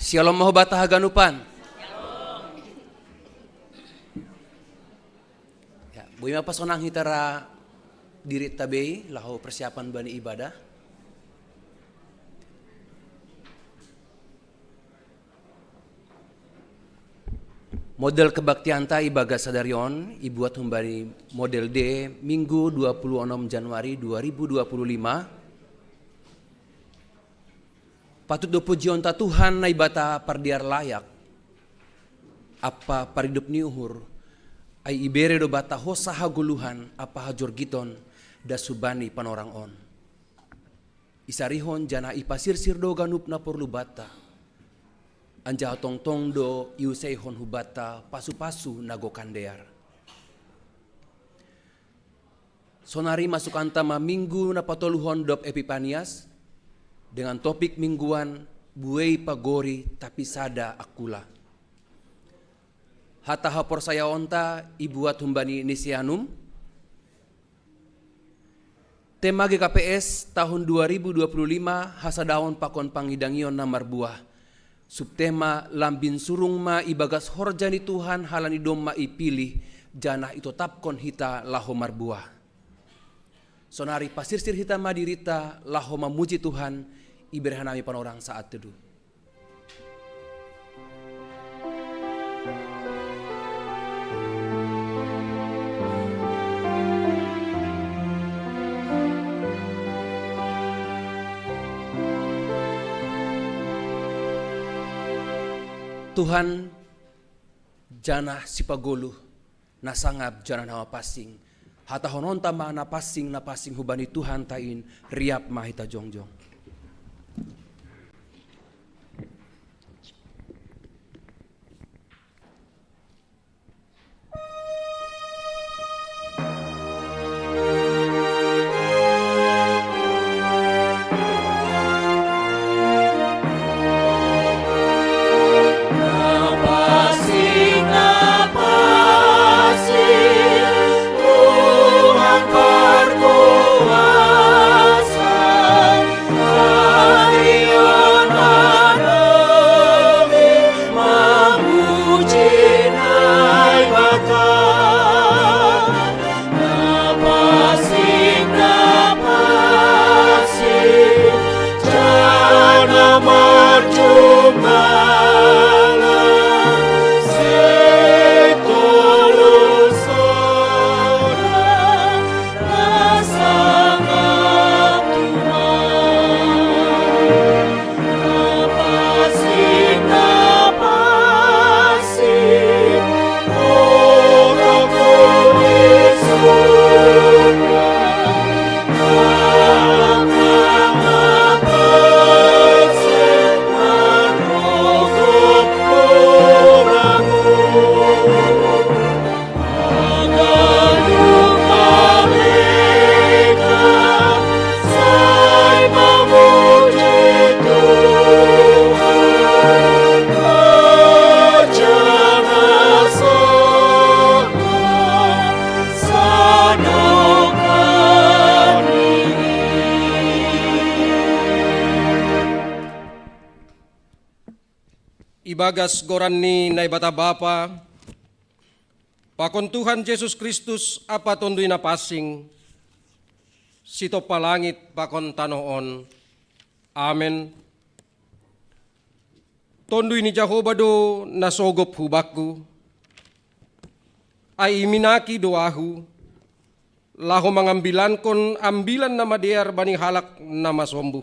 Shalom mahobata haganupan. Ya, buima pasonang hitara diri tabei lahu persiapan bani ibadah. Model kebaktian ta ibaga sadarion ibuat humbari model D Minggu 26 Januari 2025. Patut do pujion ta Tuhan na ibata pardiar layak. Apa paridup ni uhur ay ibere do bata hosa haguluhan apa hajor giton da subani panorang on. Isarihon jana ipasirsir do ganup na porlu bata. Anja tong-tong do iuseihon hubata pasu-pasu nago kandear. Sonari masuk antama minggu na patoluhon dop Epipanias dengan topik mingguan buei pagori tapi sada akula. Hata hapor saya onta ibuat humbani inisianum. Tema GKPS tahun 2025 hasadaon pakon pangidangion namar buah. Subtema lambin surung ma ibagas horjani Tuhan halani dom ma ipilih janah itotapkon hita laho marbuah. Sonari pasirsir hita madirita laho mamuji Tuhan iberhanami panorang saat teduh. Tuhan janah sipagoluh nasangab janah nama pasing hata honon tama na pasing hubani Tuhan tain riap mahita jongjong. Ibagas goran ni naibata Bapa, pakon Tuhan Yesus Kristus apa tondui na pasing, sito palangit pakon tanoon. Amen. Tondui ni Jehovah do nasogop hubakku, ay iminaki doahu, laho mangambilan kon ambilan na madear bani halak na masombuh.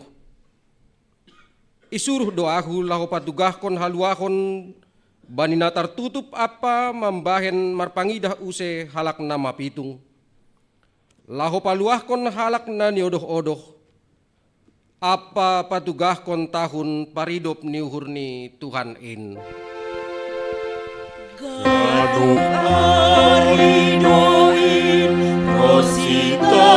Isuruh doahu laho padugah kon haluahon bani natar tutup apa mambahen marpangidah use halak na mapitung. Laho paluah kon halak na niodoh-odoh. Apa padugah kon tahun paridop niuhur ni Tuhan in. Gadung aridoin prosita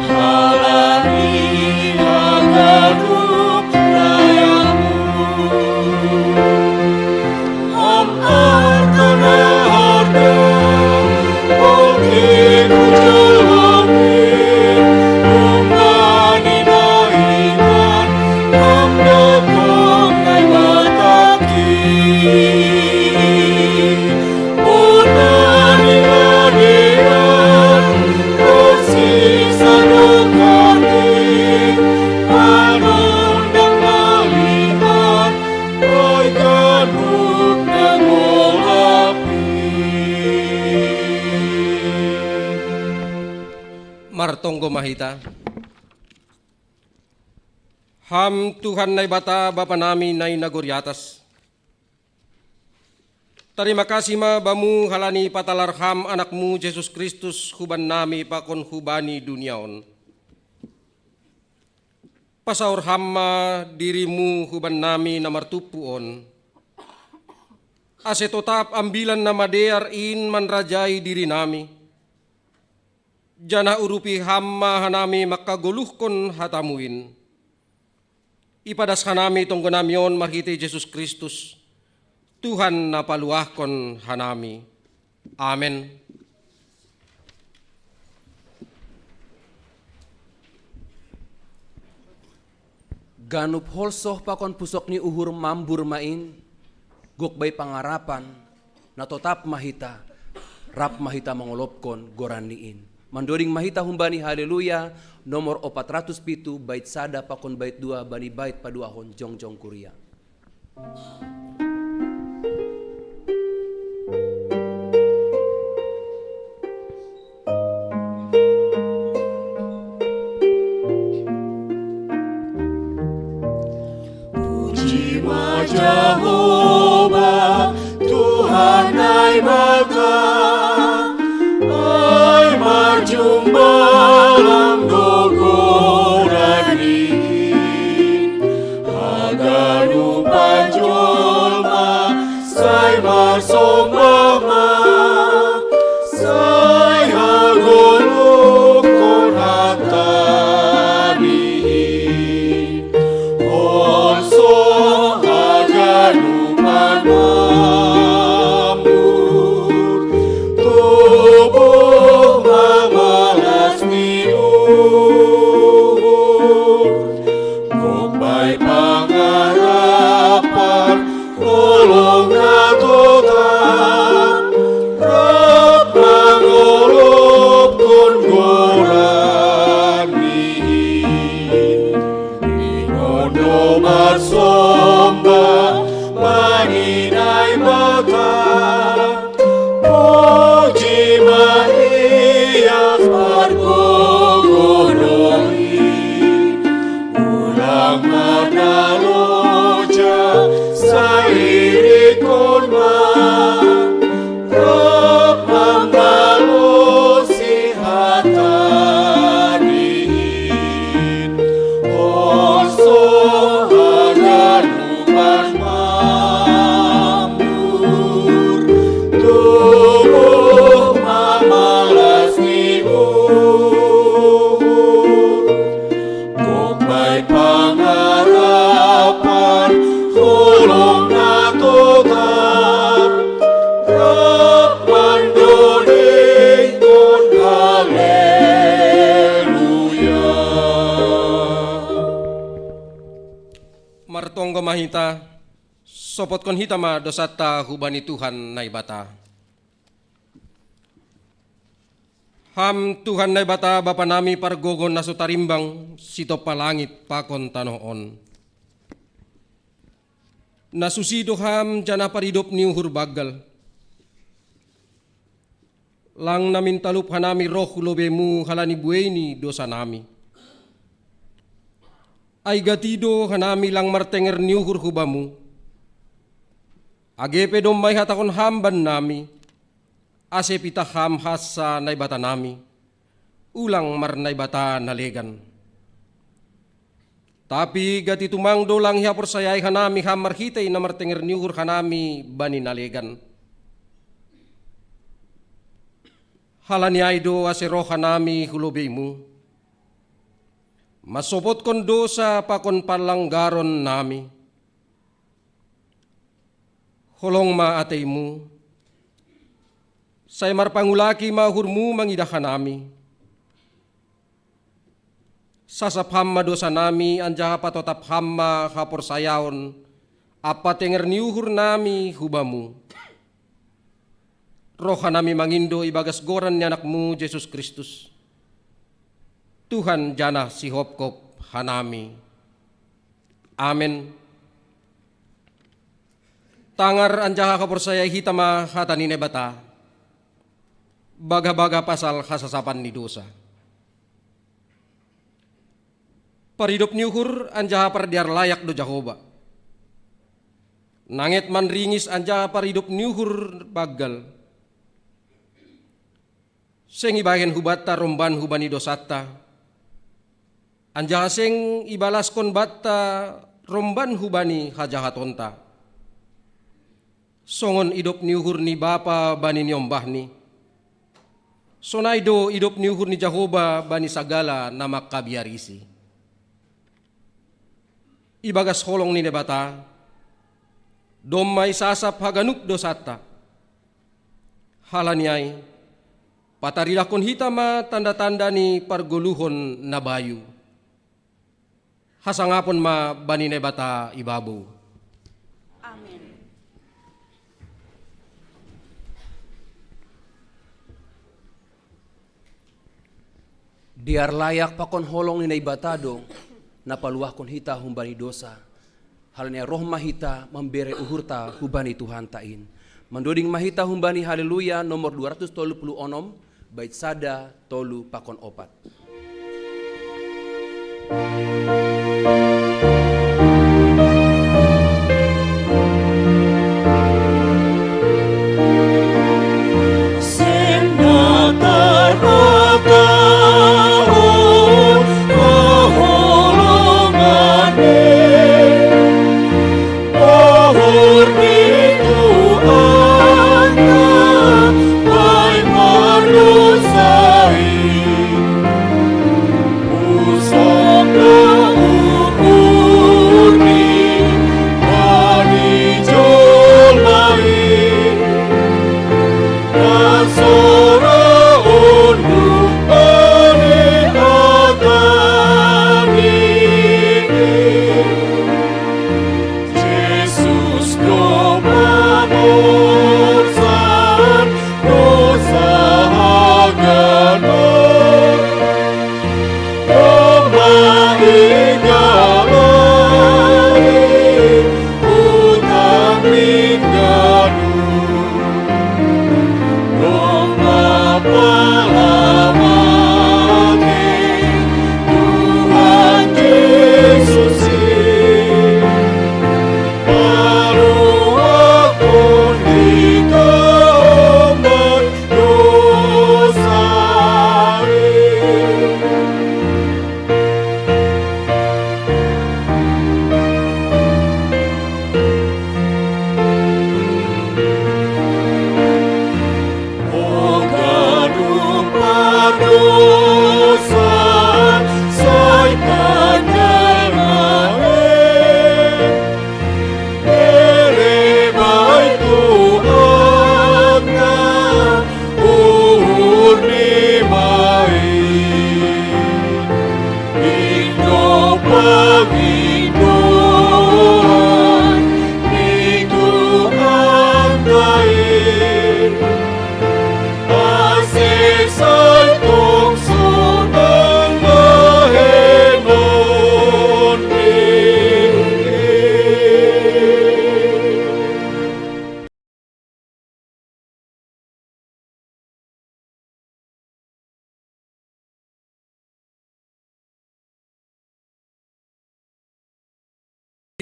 Halani hagadup layamu martonggo mahita. Ham Tuhan na ibata Bapa namin na inaguryatas. Terima kasih ma bamu halani patalarham anakmu Jesus Kristus huban nami pakon hubani duniaon. Pasaur hamma dirimu huban nami na martupuon. Ase totap ambilan na madear in manrajai diri nami. Jana urupi hamma hanami makaguluhkon hatamuin. Ipadas hanami tunggu namion marhiti Jesus Kristus. Tuhan na paluahkon hanami. Amen. Ganup holsoh pakon pusok ni uhur mambur main. Gokbay pangarapan. Natotap mahita. Rap mahita mangolopkon goraniin. Mandoring mahita humbani haleluya. Nomor 407 bait sada pakon bait 2 bani bait paduahon jongjong kuria. Puji Jehovah, Tuhan ay maka, ay marjumbalang dogorani, hagalupan jolma, say marsombama, say haguluk konhatani. Also hagalupan mamur, tubuh mamalas niur, gokbay pangarapan, kolong natotap, rap mangolop kon goraniin. Ingondo marsomba, maninay mata, puji maiyas margogonoin, ulang manaloja sa irikon ma, rap mangalo si hataniin. Also hagalupan mamur, tubuh mamalas niur, gokbay pangarapan, holong natotap, rap mandoning kon haleluya. Martonggo mahita, sopot kon hitama dosata hubani Tuhan na ibata. Ham Tuhan na ibata Bapa nami pargogon na sutarimbang sito palangit pakon tanoon. Nasusido ham jana paridop ni uhur bagal. Lang namin talup hanami roh lobemu halani bueni dosa nami. Ay gatido hanami lang martenger ni uhur hubamu. Agepe dom may hatakon hamban nami. Ase pita ham hasa na ibata nami. Ulang mar na ibata nalegan. Tapi gati tumang dolang hapor sayay hanami ham marhitay na martenger ni uhur hanami bani nalegan. Halani aydo ase roh hanami hulobemu. Masopot kon dosa pakon palanggaron nami. Holong maataymu. Say marpangulaki mahurmu mangidahan nami. Sasap hamma dosa nami anjaha patotap hamma hapor sayaon. Apa tenger niuhur nami hubamu. Roha nami mangindo ibagas goran ni anakmu Jesus Kristus. Tuhan jana si hopkop hanami. Amen. Tangar anjaha kaporsaya hitama hatanine bata. Baga-baga pasal kasasapan ni dosa. Paridop niuhur anjaha pardiar layak do Jahoba. Nanget man ringis anjaha paridop niuhur bagal. Seng ibahen hubata romban hubani dosata. Anjaha seng ibalaskon batta romban hubani hajahatonta. Songon idop niuhur ni bapa bani niombah ni. Sonaido idop niuhur ni Jahoba bani sagala nama kabiarisi. Ibagas holong ni nebata. Domay sasap haganuk dosata. Halaniay. Patarilakon hitama tanda-tanda ni parguluhon na bayu. Hasangapon ma bani nebata ibabu. Diar layak pakon holong ni naibatado na paluahkon hita humbani dosa. Halnya roh mahita membere uhurta hubani Tuhan tain. Mandoding mahita humbani haleluya nomor 236 bait sada tolu pakon opat.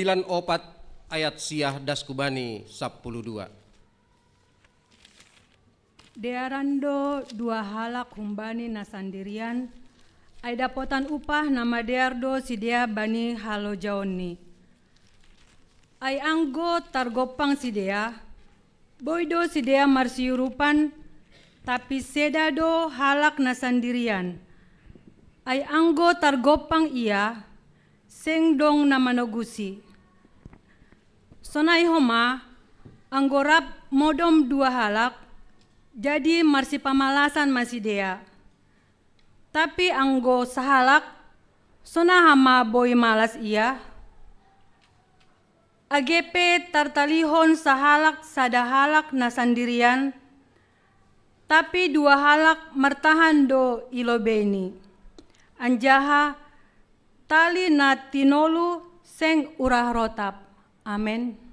Opat ayat siah daskubani 12. Dearando dua halak humbani nasandirian, ay dapotan upah nama deardo si dia bani halo jaoni. Ay anggo targopang si dia, boydo si dia marsiurupan, tapi sedado halak nasandirian. Ay anggo targopang ia, sengdong na manogusi. Sonai homa, anggorap modom dua halak, jadi marsi pamalasan masih dia. Tapi anggo sahalak, sona hama boy malas ia. AGP tartalihon sahalak sadahalak na sandirian, tapi dua halak martahan do ilobeni. Anjaha tali na tinolu seng urah rotap. Amen.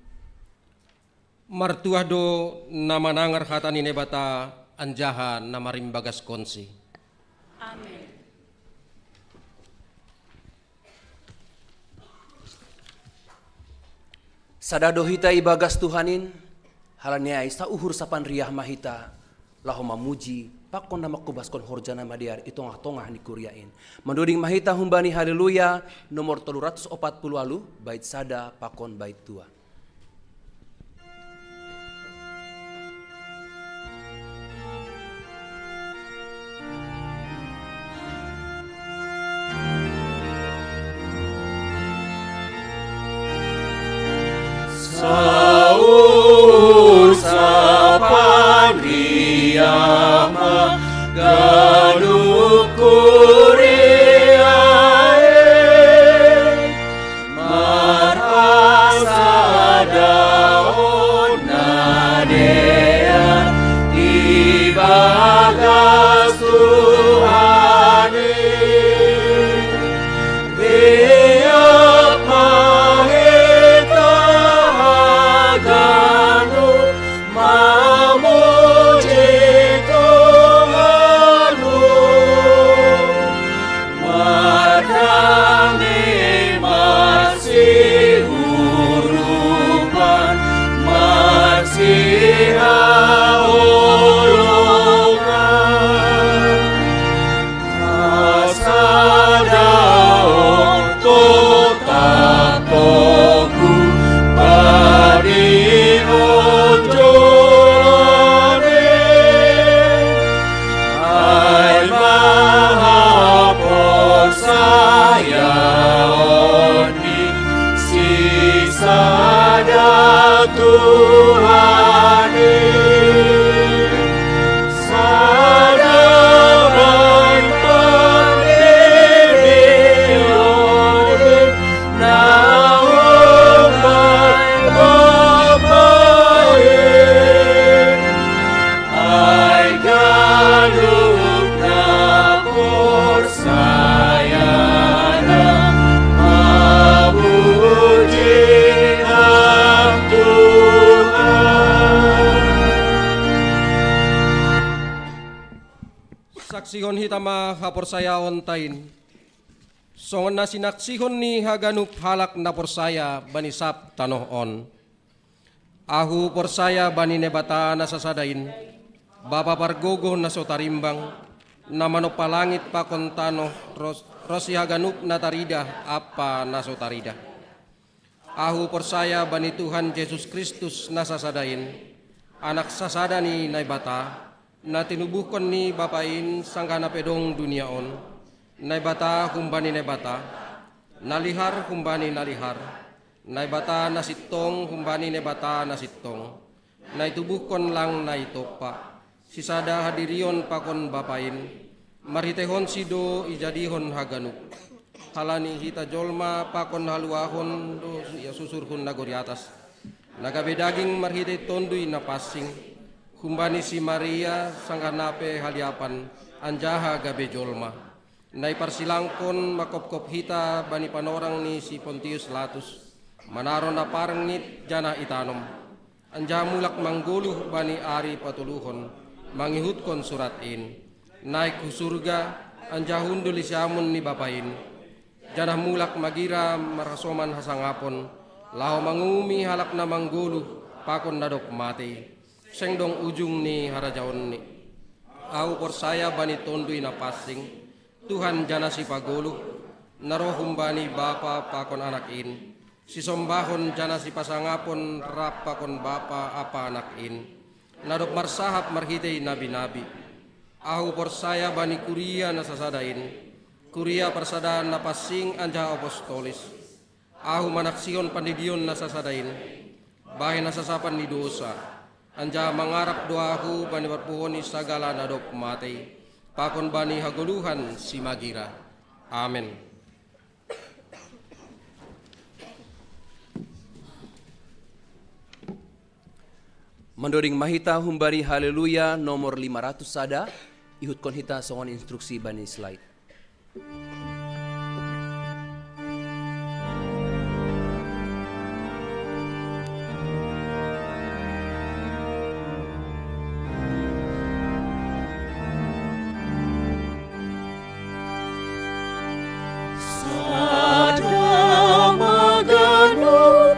Martuah do nama nangar hatani nebata anjaha nama rimbagas konsi. Amen. Sadado hita ibagas Tuhanin, halaniai sa uhur sapan riah mahita, laho mamuji, pakon nama kubaskon horjana madiar, itongah-tongah ni kuriain. Menduding mahita humbani haleluya, nomor 340 alu, bait sada, pakon bait tua. Saur sapan riyama galup kuriae marasa daun nadean ibagas Tuhane Riap mahita haganu mamuji Tuhanu marami masih urupan masih haolongan asadaon totak toku badi ojolane ay mahapon saya oni sisada Tuhane Sadamay pagdiriyonin nahumbay babayin ay galup na porsayana mamuji ang Tuhan. Saksihon hitama haporsayaon tain. Songon na sinaksihon ni haganup halak na porsaya banisap tanohon. Ahu porsaya bani nebata na sasadain. Bapa pargogo na sotarimbang. Na manopalangit pa kontano rosi haganup na tarida apa na sotarida. Ahu porsaya bani Tuhan Yesus Kristus na sasadain. Anak sasada ni naibata. Na tinubuhkon ni bapain sanggana pedong duniaon. Naibata kumbani nebata. Nalihar kumbani nalihar. Naibata nasitong kumbani nebata nasitong. Naitubuhkon lang naitopa. Sisada hadirion pakon bapain. Marhitehon sido ijadihon haganup. Halani hita jolma pakon haluahon do ya susurhun nagori atas. Nagabe daging marhite tondui napasing. Kumbani si Maria sangganape haliapan anjaha gabe jolma. Nai parsilangkon makop-kop hita bani panorang ni si Pontius Latus. Manaron na parangit jana itanom. Anjaha mulak mangguluh bani ari patuluhon. Mangihutkon surat in. Naik ku surga anjaha hundul isyamun ni bapain. Jana mulak magira marasoman hasangapon. Lao mangumi halak na mangguluh pakon nadok mati. Sengdong ujung ni harajaon ni. Au porsaya bani tondui na pasing. Tuhan jana si paguluh. Narohum bani bapa pakon anak in. Si sombahon jana si pasangapon rap pakon bapa apa anak in. Nadok marsahap marhitei nabi-nabi. Au porsaya bani kuria na sasadain. Kuria persadaan na pasing anja apostolis. Au manaksion pandidion na sasadain. Bahin na sasapan ni dosa. Anja mangarap doaku bani berpuhon sagala nadok mati. Pakon bani haguluhan si magira. Amin. Mendoring mahita humbari haleluya nomor 500 sada. Ihutkon hita songon instruksi bani slide. Sada maganu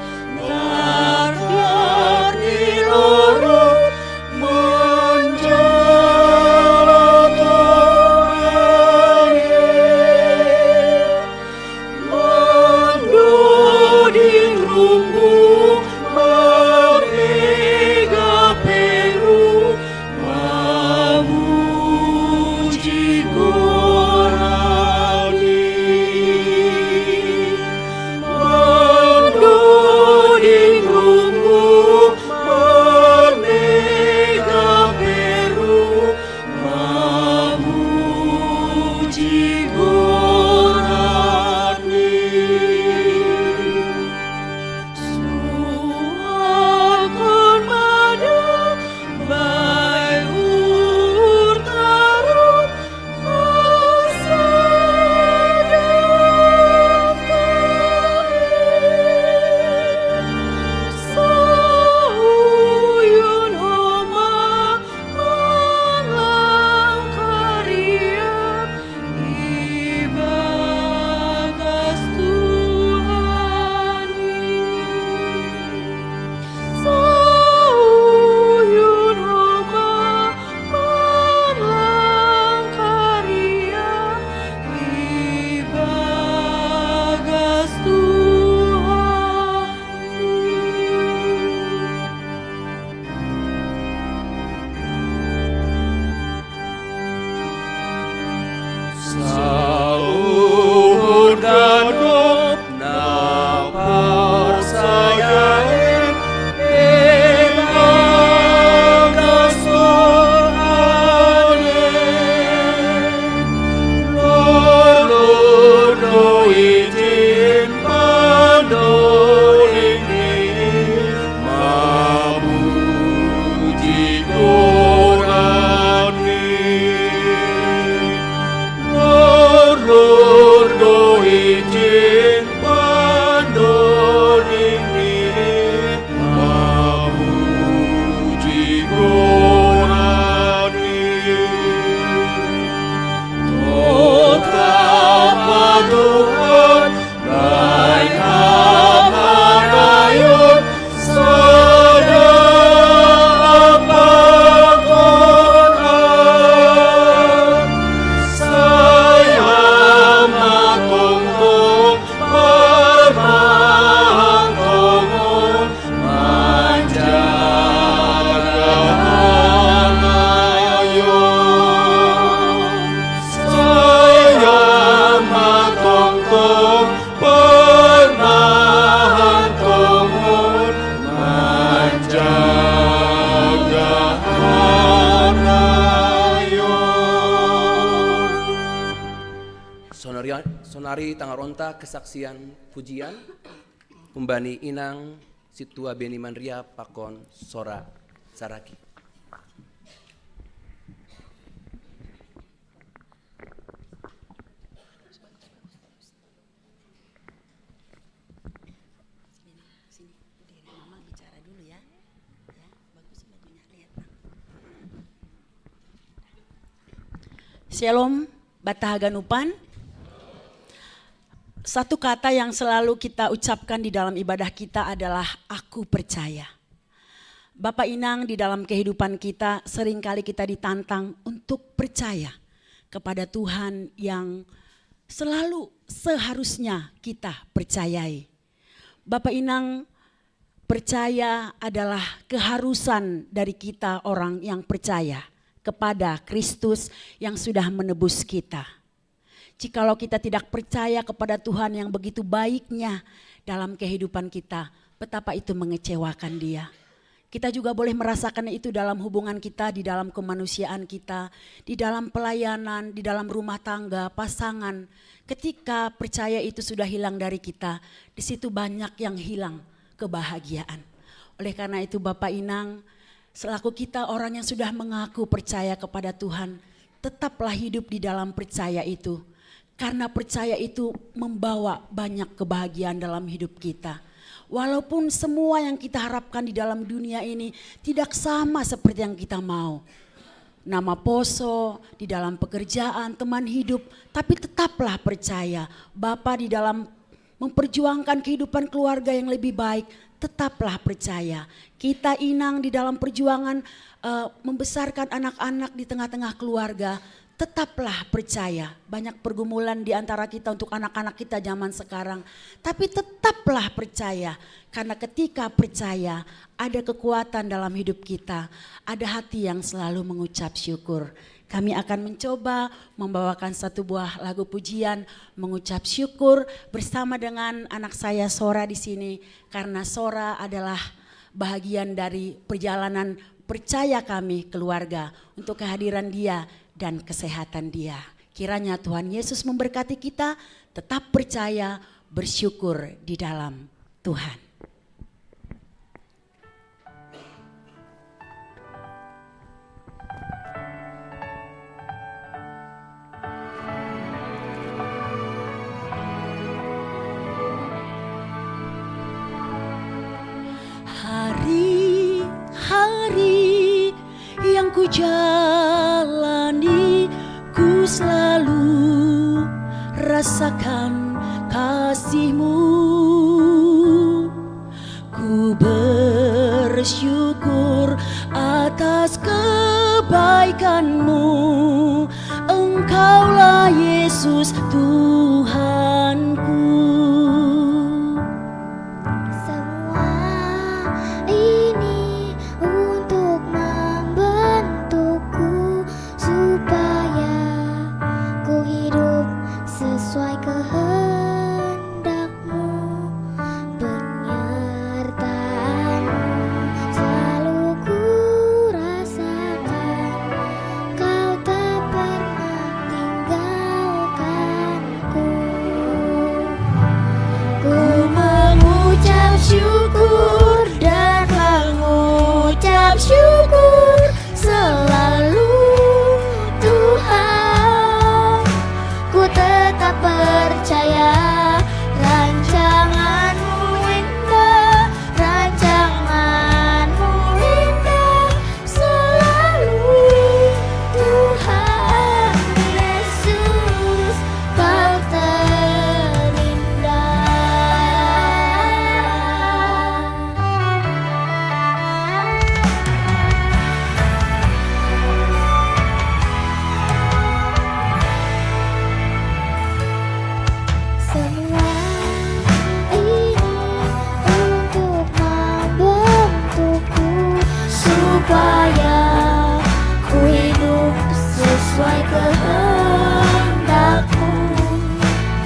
sonari tangaronta kesaksian pujian umbani inang situa Beni Manria pakon Sora Saraki. Shalom, Batahaganupan. Satu kata yang selalu kita ucapkan di dalam ibadah kita adalah aku percaya. Bapak Inang, di dalam kehidupan kita seringkali kita ditantang untuk percaya kepada Tuhan yang selalu seharusnya kita percayai. Bapak Inang, percaya adalah keharusan dari kita orang yang percaya kepada Kristus yang sudah menebus kita. Jikalau kita tidak percaya kepada Tuhan yang begitu baiknya dalam kehidupan kita, betapa itu mengecewakan Dia. Kita juga boleh merasakan itu dalam hubungan kita, di dalam kemanusiaan kita, di dalam pelayanan, di dalam rumah tangga, pasangan. Ketika percaya itu sudah hilang dari kita, di situ banyak yang hilang kebahagiaan. Oleh karena itu Bapak Inang, selaku kita orang yang sudah mengaku percaya kepada Tuhan, tetaplah hidup di dalam percaya itu. Karena percaya itu membawa banyak kebahagiaan dalam hidup kita. Walaupun semua yang kita harapkan di dalam dunia ini tidak sama seperti yang kita mau. Nama poso, di dalam pekerjaan, teman hidup, tapi tetaplah percaya. Bapa di dalam memperjuangkan kehidupan keluarga yang lebih baik, tetaplah percaya. Kita Inang di dalam perjuangan membesarkan anak-anak di tengah-tengah keluarga, tetaplah percaya. Banyak pergumulan di antara kita untuk anak-anak kita zaman sekarang, tapi tetaplah percaya. Karena ketika percaya ada kekuatan dalam hidup kita, ada hati yang selalu mengucap syukur. Kami akan mencoba membawakan satu buah lagu pujian mengucap syukur bersama dengan anak saya Sora di sini, karena Sora adalah bahagian dari perjalanan percaya kami keluarga untuk kehadiran dia dan kesehatan dia. Kiranya Tuhan Yesus memberkati kita, tetap percaya, bersyukur di dalam Tuhan. Hari-hari yang ku jalani, ku selalu rasakan kasih-Mu. Ku bersyukur atas kebaikan-Mu. Engkaulah Yesus Tuhanku. Sesuai kehendak-Mu, penyertaan-Mu selalu ku rasakan. Kau tak pernah tinggalkanku. Ku mengucap syukur dan mengucap syukur selalu Tuhan. Ku tetap percaya rancangan-Mu indah, rancangan-Mu indah selalu Tuhan Yesus, Kau terindah. Semua ini untuk membentukku supaya ku hidup sesuai kehendak-Mu.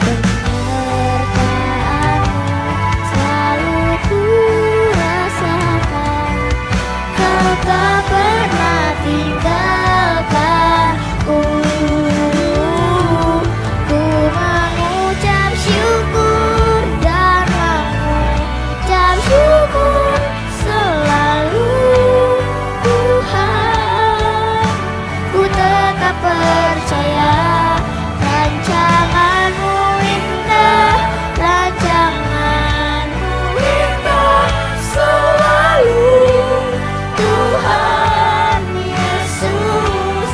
Penyertaan-Mu selalu ku rasakan. Kau tak pernah tinggalkanku. Ku mengucap percaya. Rancanganmu indah, rancanganmu indah selalu. Tuhan Yesus,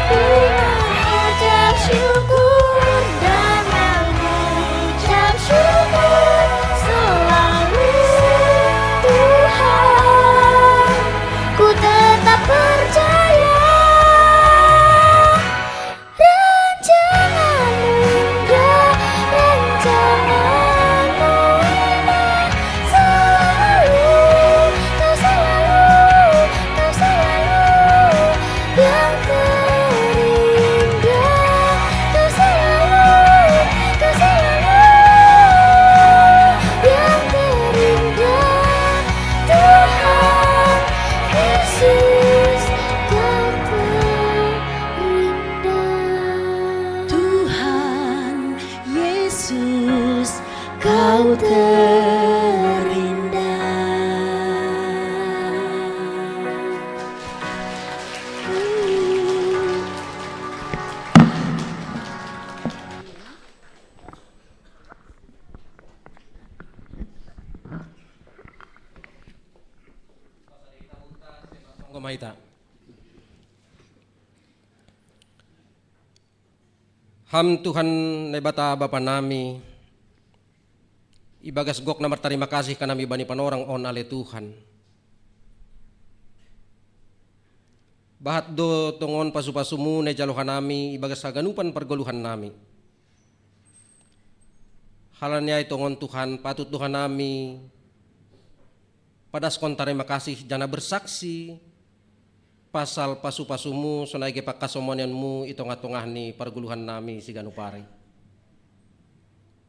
Kau mengucap syukur dan mengucap syukur selalu. Tuhan, ku tetap percaya. Rancanganmu indah, rancanganmu indah selalu. Kau selalu, Kau selalu yang terindah. Kau selalu, Kau selalu yang terindah. Tuhan Yesus, Kau terindah. Tuhan Yesus, Kau terindah. Gomaita. Ham Tuhan nebata Bapa nami, ibagas gok na terima kasih kanami bani panorang on ale Tuhan. Bahat do tongon pasupasumu ne jaluhan nami, ibagas haganupan pergoluhan nami. Halannya itongon Tuhan, patut Tuhan nami, padas kon terima kasih jana bersaksi pasal pasu-pasumu sonaige pakasomonianmu itong-atongah ni parguluhan nami si ganupari.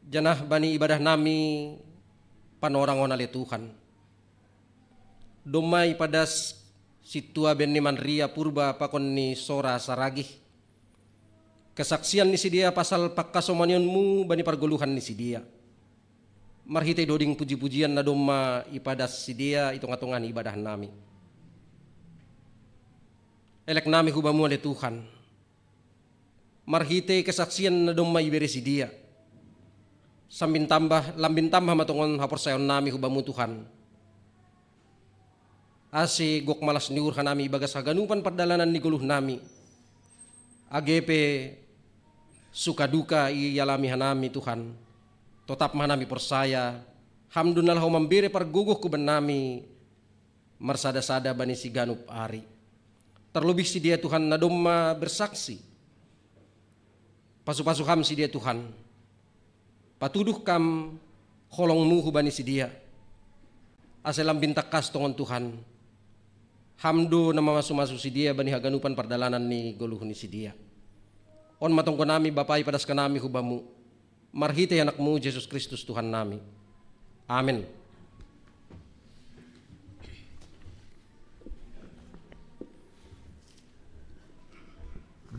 Janah bani ibadah nami panorangon ali Tuhan. Domay padas situa ben ni Manria purba pakon ni sora saragih. Kesaksian ni si dia pasal pakasomonianmu bani parguluhan ni si dia. Marhite doding puji-pujian na doma ipadas si dia itong-atongan ibadah nami. Elek nami hubamu oleh Tuhan. Marhite kesaksian na doma iberi si dia. Lambin tambah matongon haporsayon nami hubamu Tuhan. Asi gok malas niurhan nami ibagas haganupan perdalanan ni guluh nami. Agepe suka duka iyalami hanami Tuhan. Tetap manami persaya. Hamdunallah memberi perguguh kuben nami. Marsada-sada bani si ganup ari. Terlebih si dia Tuhan nadoma bersaksi. Pasu-pasu ham si dia Tuhan. Patuduh kam holongmu hubani si dia. Aselam bintakas tongon Tuhan. Hamdu nama masu-masu si dia bani haganupan perdalanan ni goluh ni si dia. On matongko nami bapai padas kanami hubamu. Marhite anakmu Yesus Kristus Tuhan nami. Amin.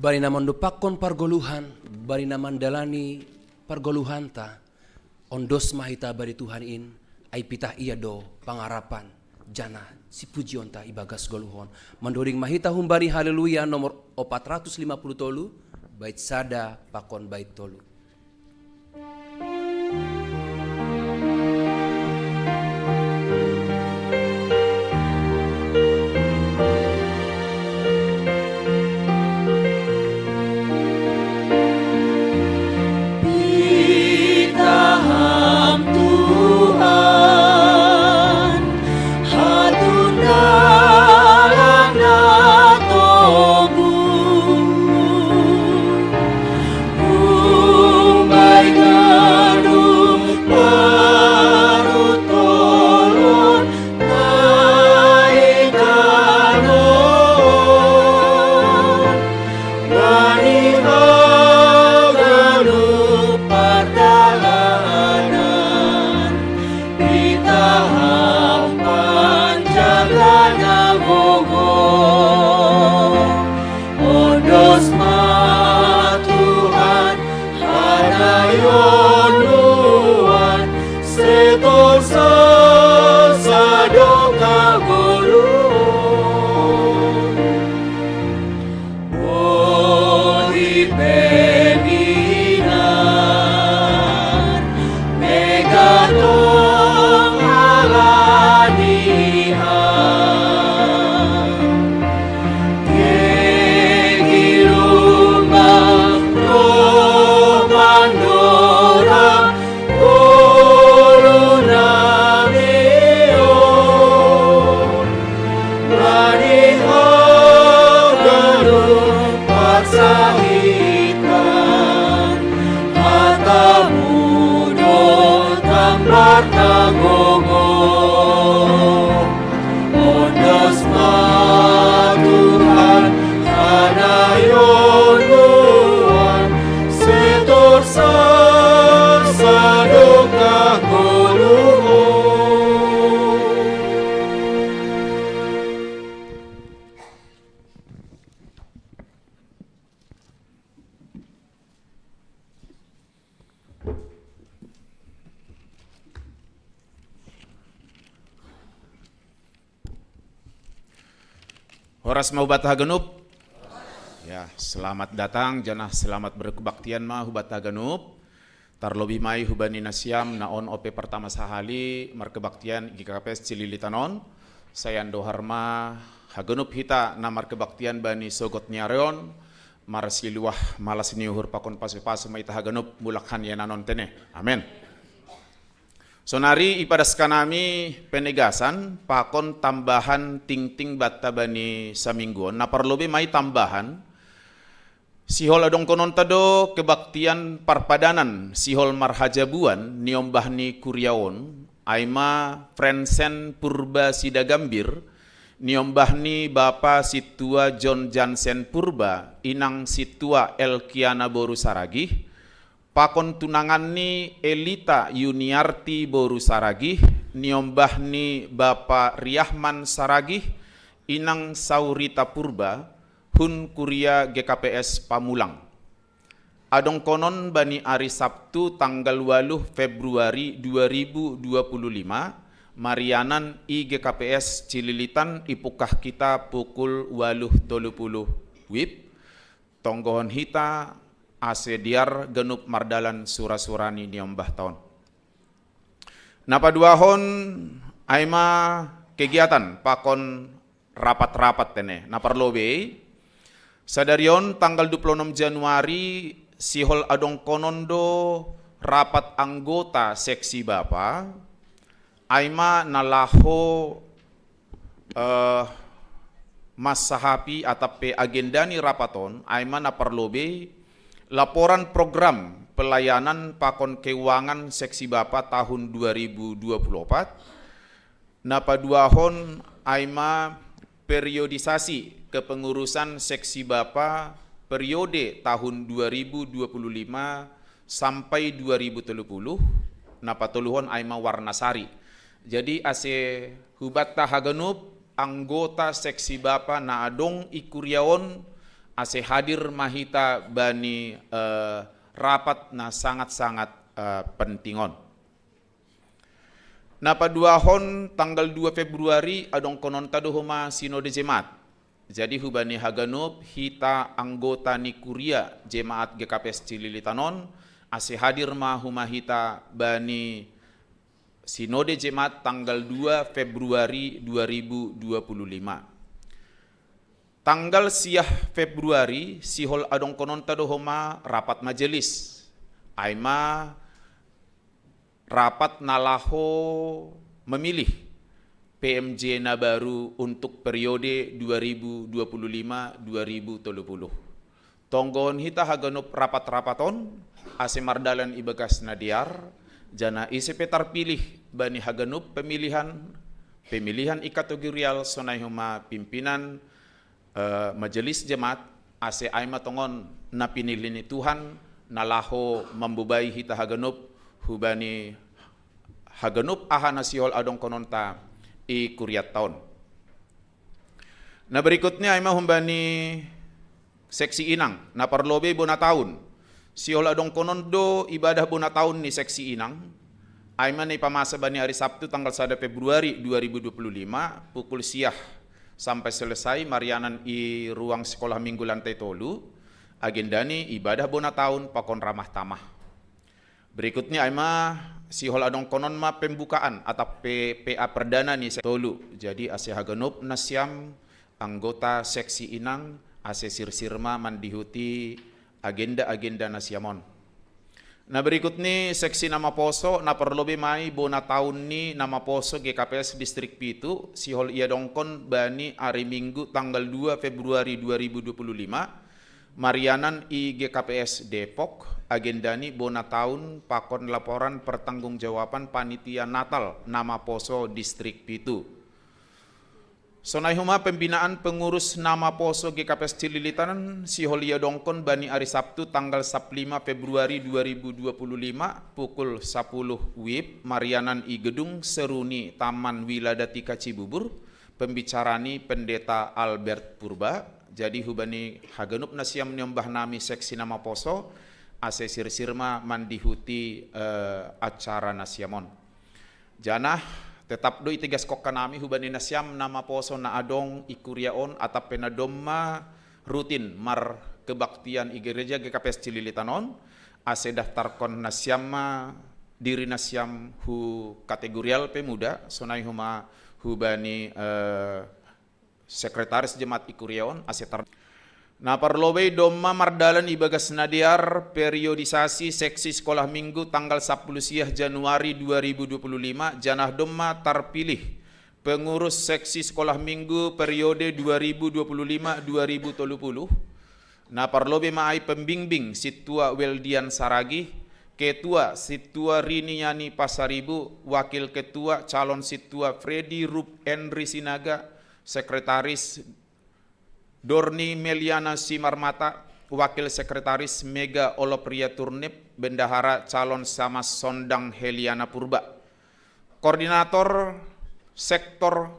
Bari naman dupakon pargoluhan, bari naman dalani pargoluhan ta, ondos mahita bari Tuhan in, ay pitah iya do pangarapan, jana si pujion ta ibagas goluhon. Mandoring mahita humbari haleluya nomor 450 tolu, bait sada pakon bait tolu. Ooh. Horas mau batah genup? Ya, selamat datang janah selamat berkebaktian mah hubat ganup. Tarlobi mai hubani nasiam naon OP pertama sahali markebaktian GKPS Cililitanon. Sayando harma hagenup hita namar kebaktian bani sogot nyareon marasiluah malas niuhur pakon pasu-pasu maita hagenup mulakhan yananon tene. Amin. Sonari ipadas kanami penegasan pakon tambahan ting-ting batta bani samingguon na parlobe mai tambahan sihol adong konon tado kebaktian parpadanan sihol marhajabuan niombah ni kuryaon aima Frensen Purba Sidagambir niombah ni Bapa Situa John Jansen Purba inang Situa Elkiana Boru Saragih pakon tunangan ni Elita Yuniarti Boru Saragih niombah ni Bapa Riahman Saragih inang Saurita Purba hun kuria GKPS Pamulang. Adong konon bani hari Sabtu tanggal 8 Februari 2025 Marianan i GKPS Cililitan ipukah kita pukul 8.30 WIB tonggohon hita asediar genup mardalan sura-surani niombah tahun. Napa duahon aima kegiatan pakon rapat-rapat tene. Naparlobe sadarion tanggal 26 Januari sihol adong konondo rapat anggota seksi Bapa aima nalaho masahapi atape agenda ni rapaton aima naparlobe laporan program pelayanan pakon keuangan seksi Bapa tahun 2024 napa duahon aima periodisasi kepengurusan seksi Bapa periode tahun 2025 sampai 2030 napa tuluhon aima Warnasari. Jadi ase hubat tahagenup anggota seksi Bapa na adong ikuryaon ase hadir mahita bani rapat na sangat-sangat pentingon. Napa duahon tanggal 2 Februari adong konon tadohoma sinode jemaat. Jadi hubani haganub hita anggota ni kuria jemaat GKPS Cililitanon ase hadir mahuma hita bani sinode jemaat tanggal 2 Februari 2025. Tanggal siah Februari sihol adong konon tadohoma rapat majelis. Aima rapat nalaho memilih PMJ na baru untuk periode 2025-2030. Tonggon hita haganop rapat-rapaton ase mardalan ibagas nadiar jana ICP terpilih bani haganop pemilihan ikategorial sonayhuma pimpinan majelis jemaat ase aima tongon na pinili ni Tuhan nalaho membubai hita haganop hubani haganop aha nasihol adong kononta i kuriat tahun. Na berikutnya aima humbani seksi inang na parlobe bona tahun sihol adong konondo ibadah bona tahun ni seksi inang aima ni pamasa bani hari Sabtu tanggal 1 Februari 2025 pukul siah sampai selesai marianan i ruang sekolah minggu lantai tolu agendani ibadah bona tahun pakon ramah tamah. Berikutnya aima sihol adong konon ma pembukaan atau PA perdana ni tolu. Jadi ase haganop nasiam anggota seksi inang ase sirsirma mandihuti agenda-agenda nasiamon. Nah berikut ni seksi nama poso na perlobe mai bona tahun ni nama poso GKPS Distrik Pitu sihol ia dongkon bani hari Minggu tanggal 2 Februari 2025 Marianan i GKPS Depok agendani bona tahun pakon laporan pertanggungjawaban panitia Natal nama poso Distrik Pitu. Sonaihuma pembinaan pengurus nama poso GKPS Cililitan sihol ia dongkon bani hari Sabtu tanggal 5 Februari 2025 pukul 10 WIB Marianan i Gedung Seruni Taman Wiladatika Cibubur pembicarani Pendeta Albert Purba. Jadi hubani hagenup nasiam nyombah nami seksi nama poso ase sirma mandihuti acara nasiamon. Janah Tetap do itigas kok kanami hubani nasyam nama poso na adong ikuriaon atap penadomma rutin mar kebaktian gereja GKPS Cililitanon ase daftar kon nasyamma diri nasyam hu kategorial pemuda sonai huma hubani sekretaris jemaat ikuriaon ase tar. Nah parlobe domma mardalan ibagas nadiar periodisasi seksi sekolah minggu tanggal 10 Januari 2025 janah domma terpilih pengurus seksi sekolah minggu periode 2025-2030. Nah parlobe maai pembimbing Situa Weldian Saragi, ketua Situa Riniani Pasaribu, wakil ketua calon Situa Freddy Rup Henry Sinaga, sekretaris Dorni Meliana Simarmata, wakil sekretaris Mega Olopria Turnip, bendahara calon sama Sondang Heliana Purba. Koordinator sektor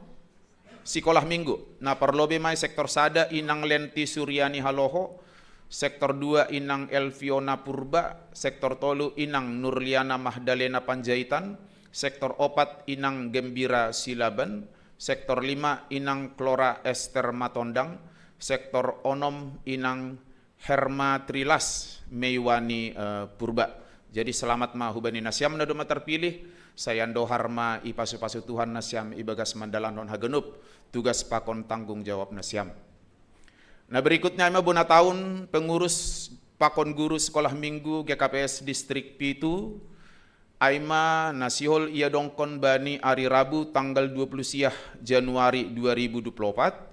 sekolah minggu. Nah parlobe mai sektor sada Inang Lenti Suryani Haloho, sektor 2 Inang Elviona Purba, sektor tolu Inang Nurliana Mahdalena Panjaitan, sektor 4 Inang Gembira Silaban, sektor 5 Inang Klora Esther Matondang, sektor onom Inang Herma Trilas Meiwani Purba. Jadi selamat mahubani nasyam na doma terpilih. Saya Harma ipasu-pasu Tuhan nasyam ibagas mandalan non hagenup tugas pakon tanggung jawab nasyam. Nah berikutnya ima buna tahun pengurus pakon guru sekolah minggu GKPS Distrik Pitu. Aima nasihol ia dongkon bani hari Rabu tanggal 20 Januari 2024.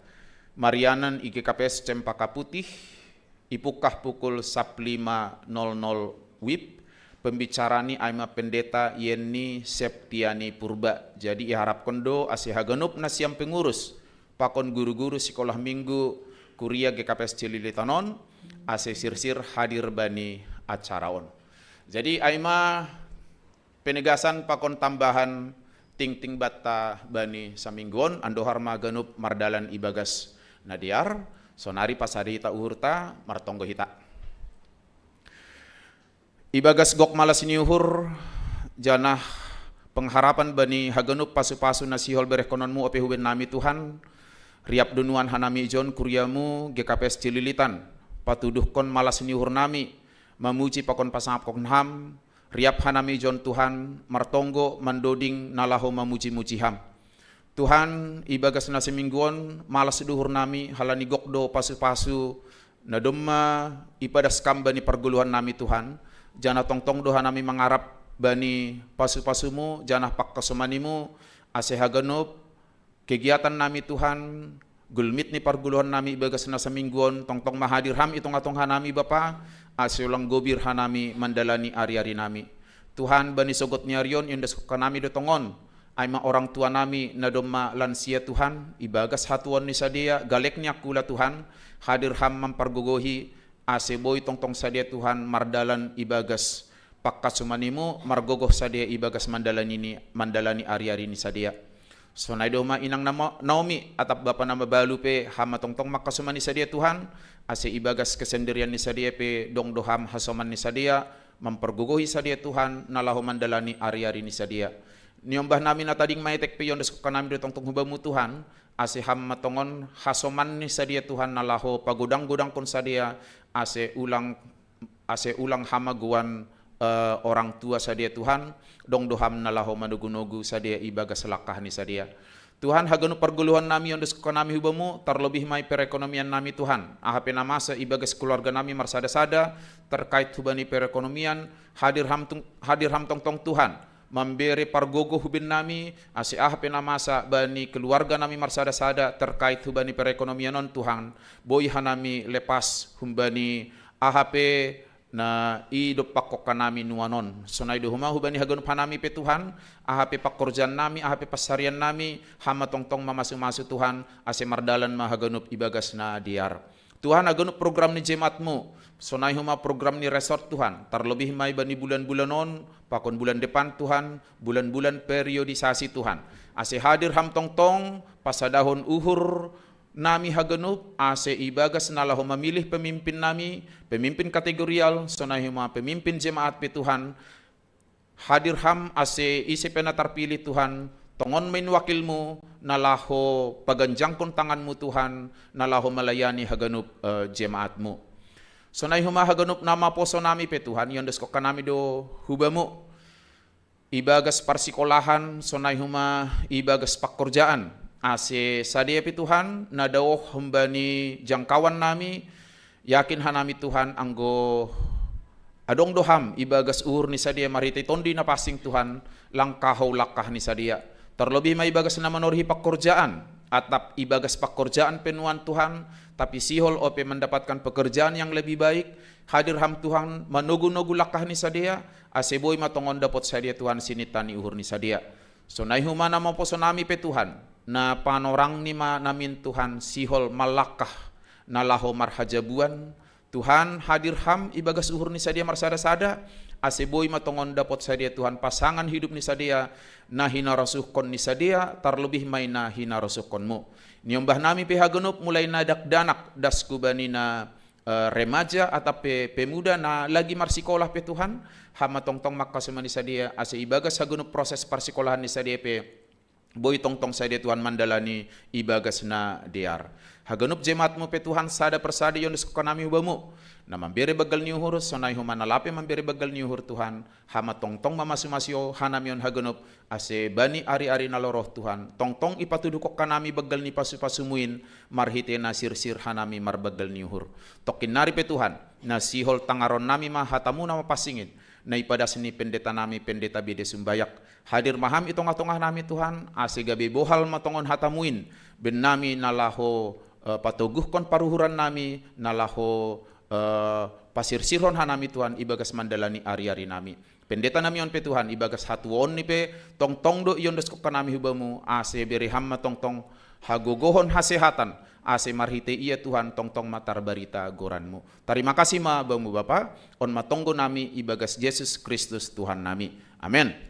Marianan IGKPS Cempaka Putih, ipukah pukul 15.00 WIB, pembicarani aima pendeta Yeni Septiani Purba. Jadi iharap kondo ase hagenup nasyam pengurus, pakon guru-guru sekolah minggu kuria GKPS Cililitanon, ase sirsir hadir bani acaraon. Jadi aima penegasan pakon tambahan ting-ting bata bani saminggon, andohar magenup mardalan ibagas nadiar, sonari pasari hita uhurta, martonggo hita. Ibagas gok malas niuhur, janah pengharapan bani hagenup pasu-pasu nasihol berekononmu ope huben nami Tuhan, riap dunuan hanami ijon kuriamu GKPS Cililitan, patuduhkon malas niuhur nami, memuji pakon pasangap kokon ham, riap hanami ijon Tuhan, martonggo mandoding nalaho memuji-muji ham. Tuhan ibagas nasi mingguan malas duhur nami halani gokdo pasu-pasu nadomma ipadas kambani perguluhan nami Tuhan jana tong-tong doha nami mangarap bani pasu-pasumu janah pakkasumanimu ase hagenup kegiatan nami Tuhan gulmit ni perguluhan nami ibagas nasi mingguan tong-tong mahadir ham itong atong hanami Bapa ase ulang gobir hanami mandalani ari-ari nami Tuhan bani sogot nyarion yung desukan nami dotongon aima orang tua nami nadomma lansia Tuhan, ibagas hatuan ni sadia, galeknya kula Tuhan, hadir ham mempergogohi, ase boy tong-tong sadia Tuhan, mardalan ibagas pakkasumanimu, margogoh sadia ibagas mandalani ari-ari ni sadia. So naidoma inang Naomi, atap bapa nama balu pe, hama tong-tong makkasumani sadia Tuhan, ase ibagas kesendirian ni sadia pe, dong doham hasoman ni sadia, mempergogohi sadia Tuhan, nalaho mandalani ari-ari ni sadia. Niombah nami na tading maitek piyon des kanami do tongtong hubamu Tuhan ase ham matongon hasoman ni sadia Tuhan nalaho pagudang-gudang kon sadia ase ulang hamaguan orang tua sadia Tuhan dong doham nalaho manugu-nugu sadia ibaga selakah ni sadia Tuhan haganu perguluhan nami yon des kanami hubamu terlebih mai perekonomian nami Tuhan ahape namasa ibagas keluarga nami marsada-sada terkait hubani perekonomian hadir ham tong-tong Tuhan memberi pargogo hubin nami ase penamasa bani keluarga nami marsada-sada terkait hubani perekonomian non Tuhan boy hanami lepas humbani ahape na idop pakok nami nuanon sonai do huma hubani hagon hanami pe Tuhan ahape pakorjan nami ahape pasarian nami hama tongtong mamasu-masu Tuhan ase mardalan mahagenup ibagas na diar Tuhan agenup program ni jemaatmu sonai huma program ni resort Tuhan terlebih mai bani bulan-bulan non pakon bulan depan Tuhan bulan-bulan periodisasi Tuhan ase hadir ham tong-tong pasadahon uhur nami hagenup ase ibagas nalaho memilih pemimpin nami pemimpin kategorial sonai huma pemimpin jemaat pe Tuhan hadir ham ase isi pena terpilih Tuhan tongon main wakilmu, nalaho paganjangkon tanganmu Tuhan, nalaho melayani haganup jemaatmu. Sonai huma haganup nama poso nami pe Tuhan, yon desko kanami do hubamu. Ibagas parsikolahan, sonai huma ibagas pakorjaan. Ase sadia pe Tuhan, nadawo hembani jangkawan nami, yakin hanami Tuhan anggo adong doham ibagas uhur ni sadia marite tondi na pasing Tuhan, langkahaw lakah ni sadia. Terlebih may ibagas na manorhi pakorjaan, atap ibagas pakorjaan penuan Tuhan, tapi sihol ope mendapatkan pekerjaan yang lebih baik, hadir ham Tuhan manugu-nugu lakah ni sadia, aseboy matongon dapot sadia Tuhan sinitani uhur ni sadia. So naihuma nama poso nami pe Tuhan, na panorang ni namin Tuhan sihol malakah nalaho marhajabuan, Tuhan hadir ham ibagas uhur ni sadia marsada-sada, aseboy matongon dapot sadia Tuhan pasangan hidup ni sadia, na hinarasuhkon ni sadia, terlebih may na hinarasuhkonmu. Niombah nami pehagenup mulai nadak danak das kubani na remaja atau pemuda na lagi marsikolah pe Tuhan, hama tongtong makasema ni sadia, ase ibagas hagenup proses parsikolahan ni sadia pe, boy tongtong sadia Tuhan mandalani ibagas na diar. Hagenup jemaatmu pe Tuhan sada persada yon nami hubamu, na mambere bagal ni uhur, sonai humana lape mambere bagal ni uhur Tuhan, hama tongtong mamasu-masio hanamion hagenup, ase bani ari-ari naloroh Tuhan, tongtong ipatudukok kanami bagal ni pasu-pasumuin, marhite na sir-sir hanami marbagal ni uhur. Tokin nari pe Tuhan, na sihol tangaron nami mahatamu nama pasingin, na ipadas ni pendeta nami pendeta bide sumbayak, hadir maham itong-atongah nami Tuhan, ase gabe bohal matongon hatamuin, ben nami nalaho patuguhkon paruhuran nami, nalaho pasir sirhon hanami Tuhan ibagas mandalani ari-ari nami. Pendeta nami on pe Tuhan ibagas hatuon ni pe tongtong do iyon desko kanami hubamu, ase beri hamma tongtong hagogohon hasehatan, ase marhite iya Tuhan tongtong matar barita goranmu. Terima kasih ma bamu Bapa, on matonggo nami ibagas Yesus Kristus Tuhan nami. Amin.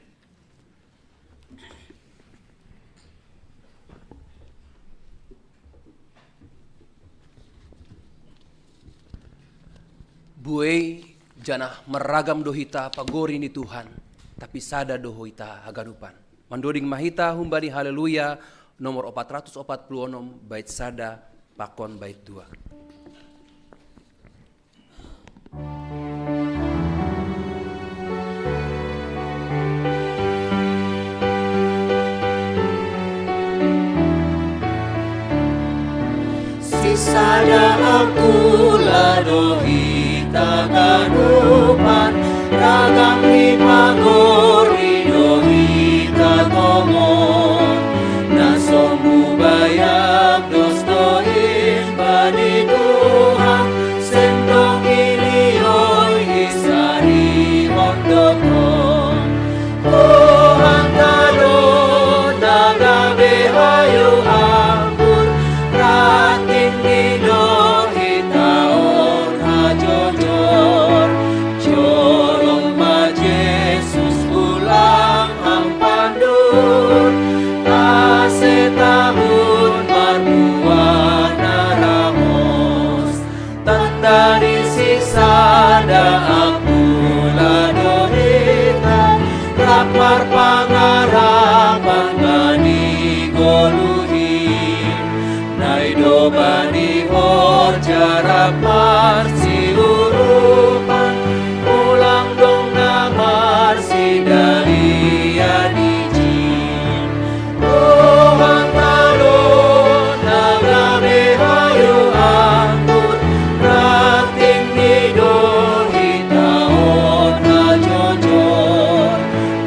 Buai janah meragam dohita pagori ni Tuhan, tapi sada dohita haganupan. Mandoding mahita humbani haleluya nomor 446 bait sada pakon bait 2. Sisada aku ladohita ganupan, ragam hipagori dohita komon, nasombu bayak dos dohin bani Tuhan, sendong ilioy isari mondokon. Tuhan talo nagabe hayu ampun, rating nidohitaon hajojor, jolong ma Jesus ulang hampandun, ase tahun marbuah naramos, tandani sisada aku ladohita, rapar pangarapan bani goluhin, naido bani horjara marsi urupan, ulang dong na marsi dalia dijin. Tuhan talo nagabe hayu anggur, rating nidohitaon hajojor,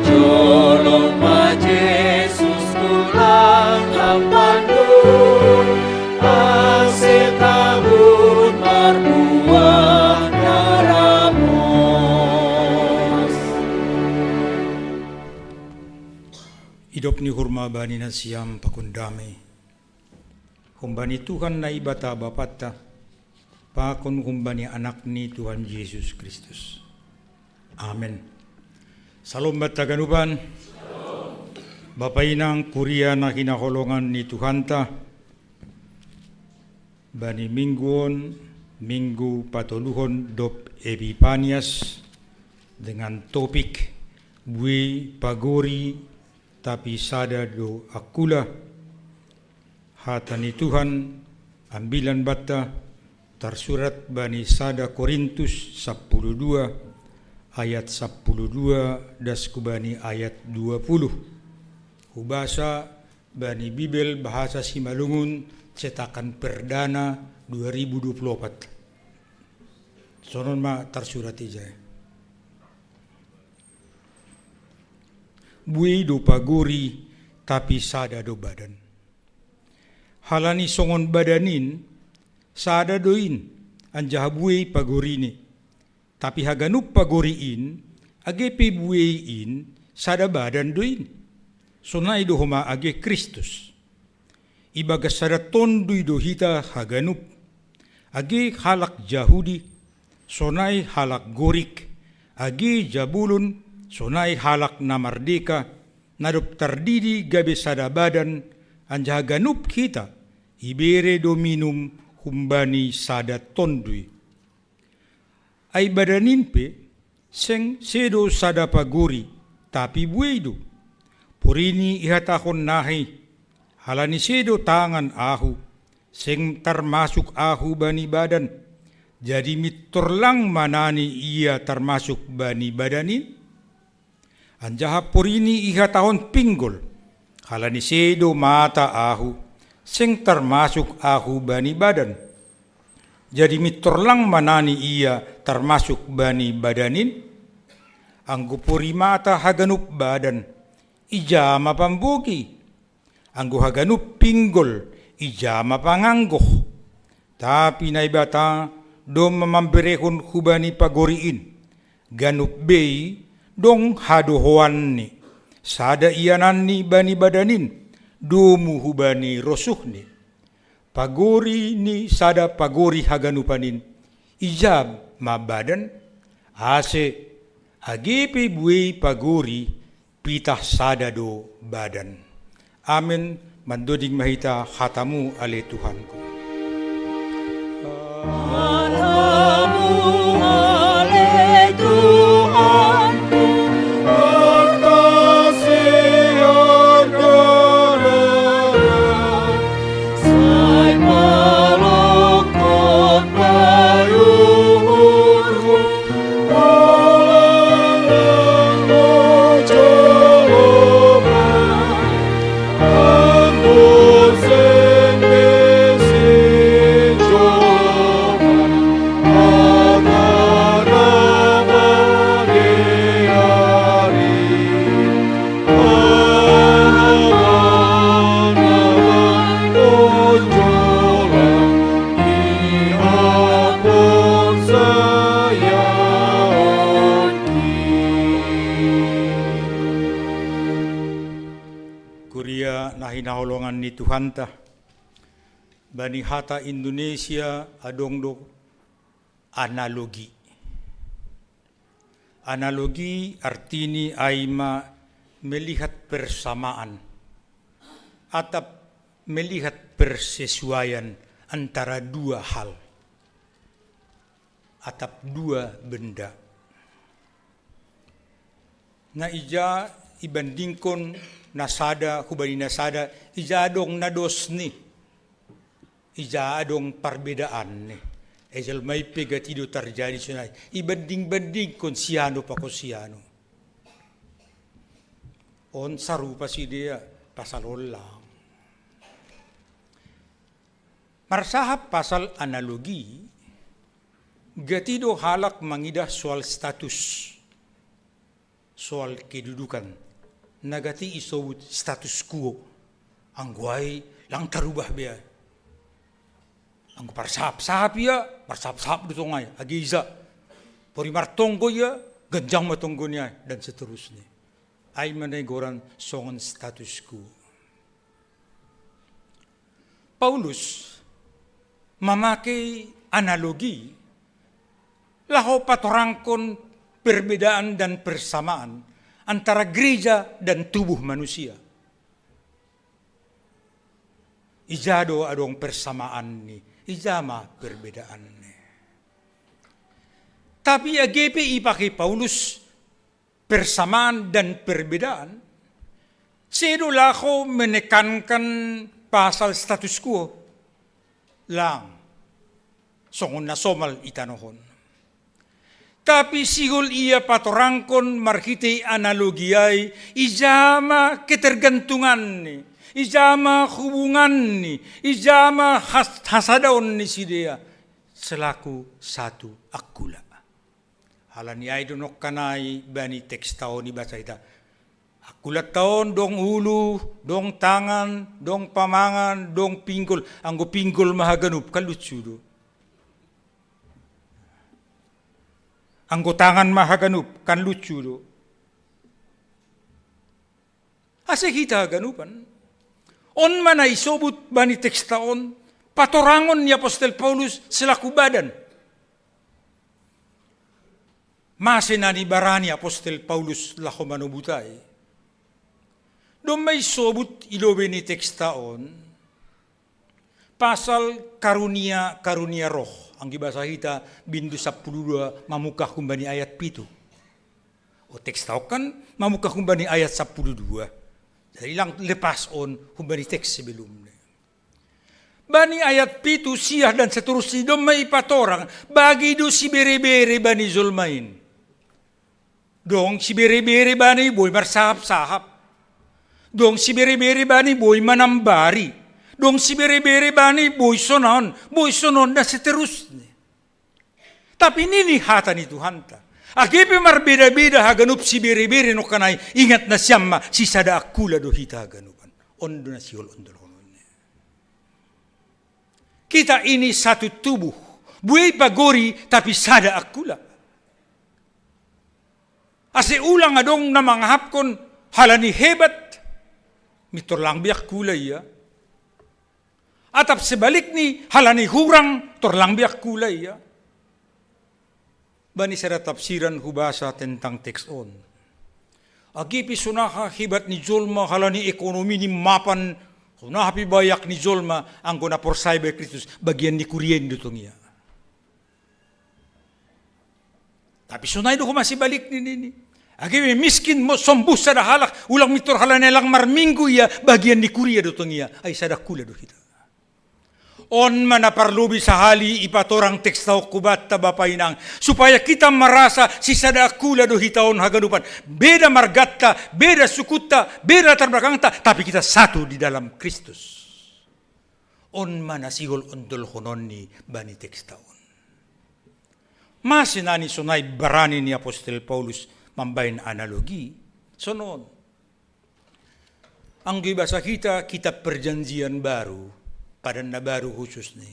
jolong ma Jesus ulang hampandun, ase tahun marbuah naramos. Idop ni hurma bani na siyam pakundami. Humbani Tuhan na ibata bapata, pakon humbani anak ni Tuhan Yesus Kristus. Amen. Salam bataganuban. Bapa inang kuria na kinakolongan ni Tuhan ta, bani mingguon, minggu patoluhon dop Epipanias, dengan topik bui pagori tapi sada do akula. Hatani Tuhan ambilan bata tersurat bani sada Korintus 12 ayat 12 das kubani ayat 20. Hubasa bani Bibel bahasa Simalungun cetakan perdana 2024. Sonon ma tersurat ijay. Bui do paguri tapi sada do badan. Halani songon badanin sada doin anjah bui pagurini. Tapi haganup paguriin agepe buiin sada badan doin. Sonai do homa age Kristus. Ibaga sada tondui do hita haganup. Age halak Jahudi, sonai halak Gorik, age Jabulun, sonai halak na mardeka, nadup tardidi gabe sada badan, anja ganup kita, ibere dominum humbani sada tondui. Ay badanin pe, seng sedo sada paguri, tapi buedo. Purini ihatakon nahi, halani sedo tangan ahu, seng termasuk ahu bani badan. Jadi mitur lang manani ia termasuk bani badanin. Anjaha purini iha tahun pinggol. Halani sedo mata ahu. Seng termasuk ahu bani badan. Jadi mitur lang manani ia termasuk bani badanin. Anggu puri mata haganup badan. Ijama pambuki. Anggu haganup pinggol. Ijama panganggoh. Tapi naibata dom mamberehon hubani pagoriin. Ganup bei dong hadohoan ni. Sada ianan ni bani badanin. Domu hubani rosuh ni. Pagori ni sada pagori haganupanin. Ijab ma badan. Ase agepe buei pagori pitah sada do badan. Amin. Mandoding mahita hatamu ale Tuhanku. Hatamu ale Tuhanku, berkasih adalah sai malakot bayuhurmu, olalang mojoban, ambul sing mesin joban, agana mariari, agana ojolan, iapun sayaonki. Kuria nahinahulungan ni Tuhan ta. Bani hata Indonesia adong do analogi. Analogi artini ay melihat persamaan atau melihat persesuaian antara dua hal atau dua benda. Na ija ibandingkon nasada hubani nasada ija adong nados ni. Ija adong perbedaan ni. Ejal may pegatido terjadi sunai. Ibanding-banding kon siano pa kon siano. On sarupa si dia pasal ulang. Marsahap pasal analogi. Gatido halak mangidah soal status. Soal kedudukan. Nagati isowut status quo. Ang guay lang tarubah biya. Ang parsahap-sahap ya, parsahap-sahap dito ngay, agiza. Puri martonggo ya, ganjang matonggo niya, dan seterusnya. Ay manaygoran songon status quo. Paulus memakai analogi, laho patorangkon perbedaan dan persamaan antara gereja dan tubuh manusia. Ijado adong persamaan ni. Ijama perbedaan. Tapi agepe ipake Paulus persamaan dan perbedaan Sedula ako menekankan pasal status quo lang. Songon na somal itanohon. Tapi sigol iya patorangkon markiti analogiyay ijama ketergantungan ni, ijama hubungan ni, ijama hasadaon ni si dia selaku satu akula. Halan yay dunok kanay bani teks taon ni basa ita. Akulat taon dong ulu, dong tangan, dong pamangan, dong pinggol. Anggo pinggol mahaganup kalutsu do. Anggo tangan mahaganup kan lucu do. Asa kita haganupan. On mana isobut bani teks taon patorangon ni Apostol Paulus selaku badan. Masenani barani Apostol Paulus lako manubutay. Doon may sobut ilobe ni teks taon pasal karunia roh. Ang gibasa kita bindu 12 mamukah kumbani ayat 7. O teks taon kan mamukah kumbani ayat 12. Jadi lang lepas on kumbani teks sebelumnya. Bani ayat 7 siyah dan seterusnya doon may patorang bagi do si bere-bere bani zulmain. Dong si bere-bere bani boy marsahap-sahap. Dong si bere-bere bani boy manambari. Dong si bere-bere bani boy sonon na seterusnya. Tapi nini hata ni Tuhan ta. Agipi marbeda-beda haganup si bere-bere no kanay ingat na siyama si sada akula do hita haganupan. Ondo na siyol ondo lokonon. Kita ini satu tubuh. Buhay pagori tapi sada akula. Ase ulang adong na manghapkon halani hebat. Mitorlang biak kulay ya. Atap sebalik ni halani hurang torlang biak kulay ya. Bani sada tafsiran hubasa tentang teks on. Agipi sunaha hibat ni Jolma halani ekonomi ni mapan sunaha bayak ni Jolma anggo na porsay by Kristus bagian ni kurien dutong ya. Tapi sunay do ko masih balik ni. Agipi miskin mo sombus sada halak ulang mitor halane lang marminggu ya bagian di kuria do tongia ay sada kula do kita. On mana parlubi sa hali ipatorang teks tao kubatta Bapa Inang supaya kita merasa si sada kula do hitaon haganupan beda margatta, beda sukutta, beda terbelakangta tapi kita satu di dalam Kristus. On mana sigol ondol hononni bani teks taon. Masinani sunay barani ni Apostol Paulus mambayin analogi. Sonon. Ang gibasa kita perjanjian baru. Pada na baru khusus ni.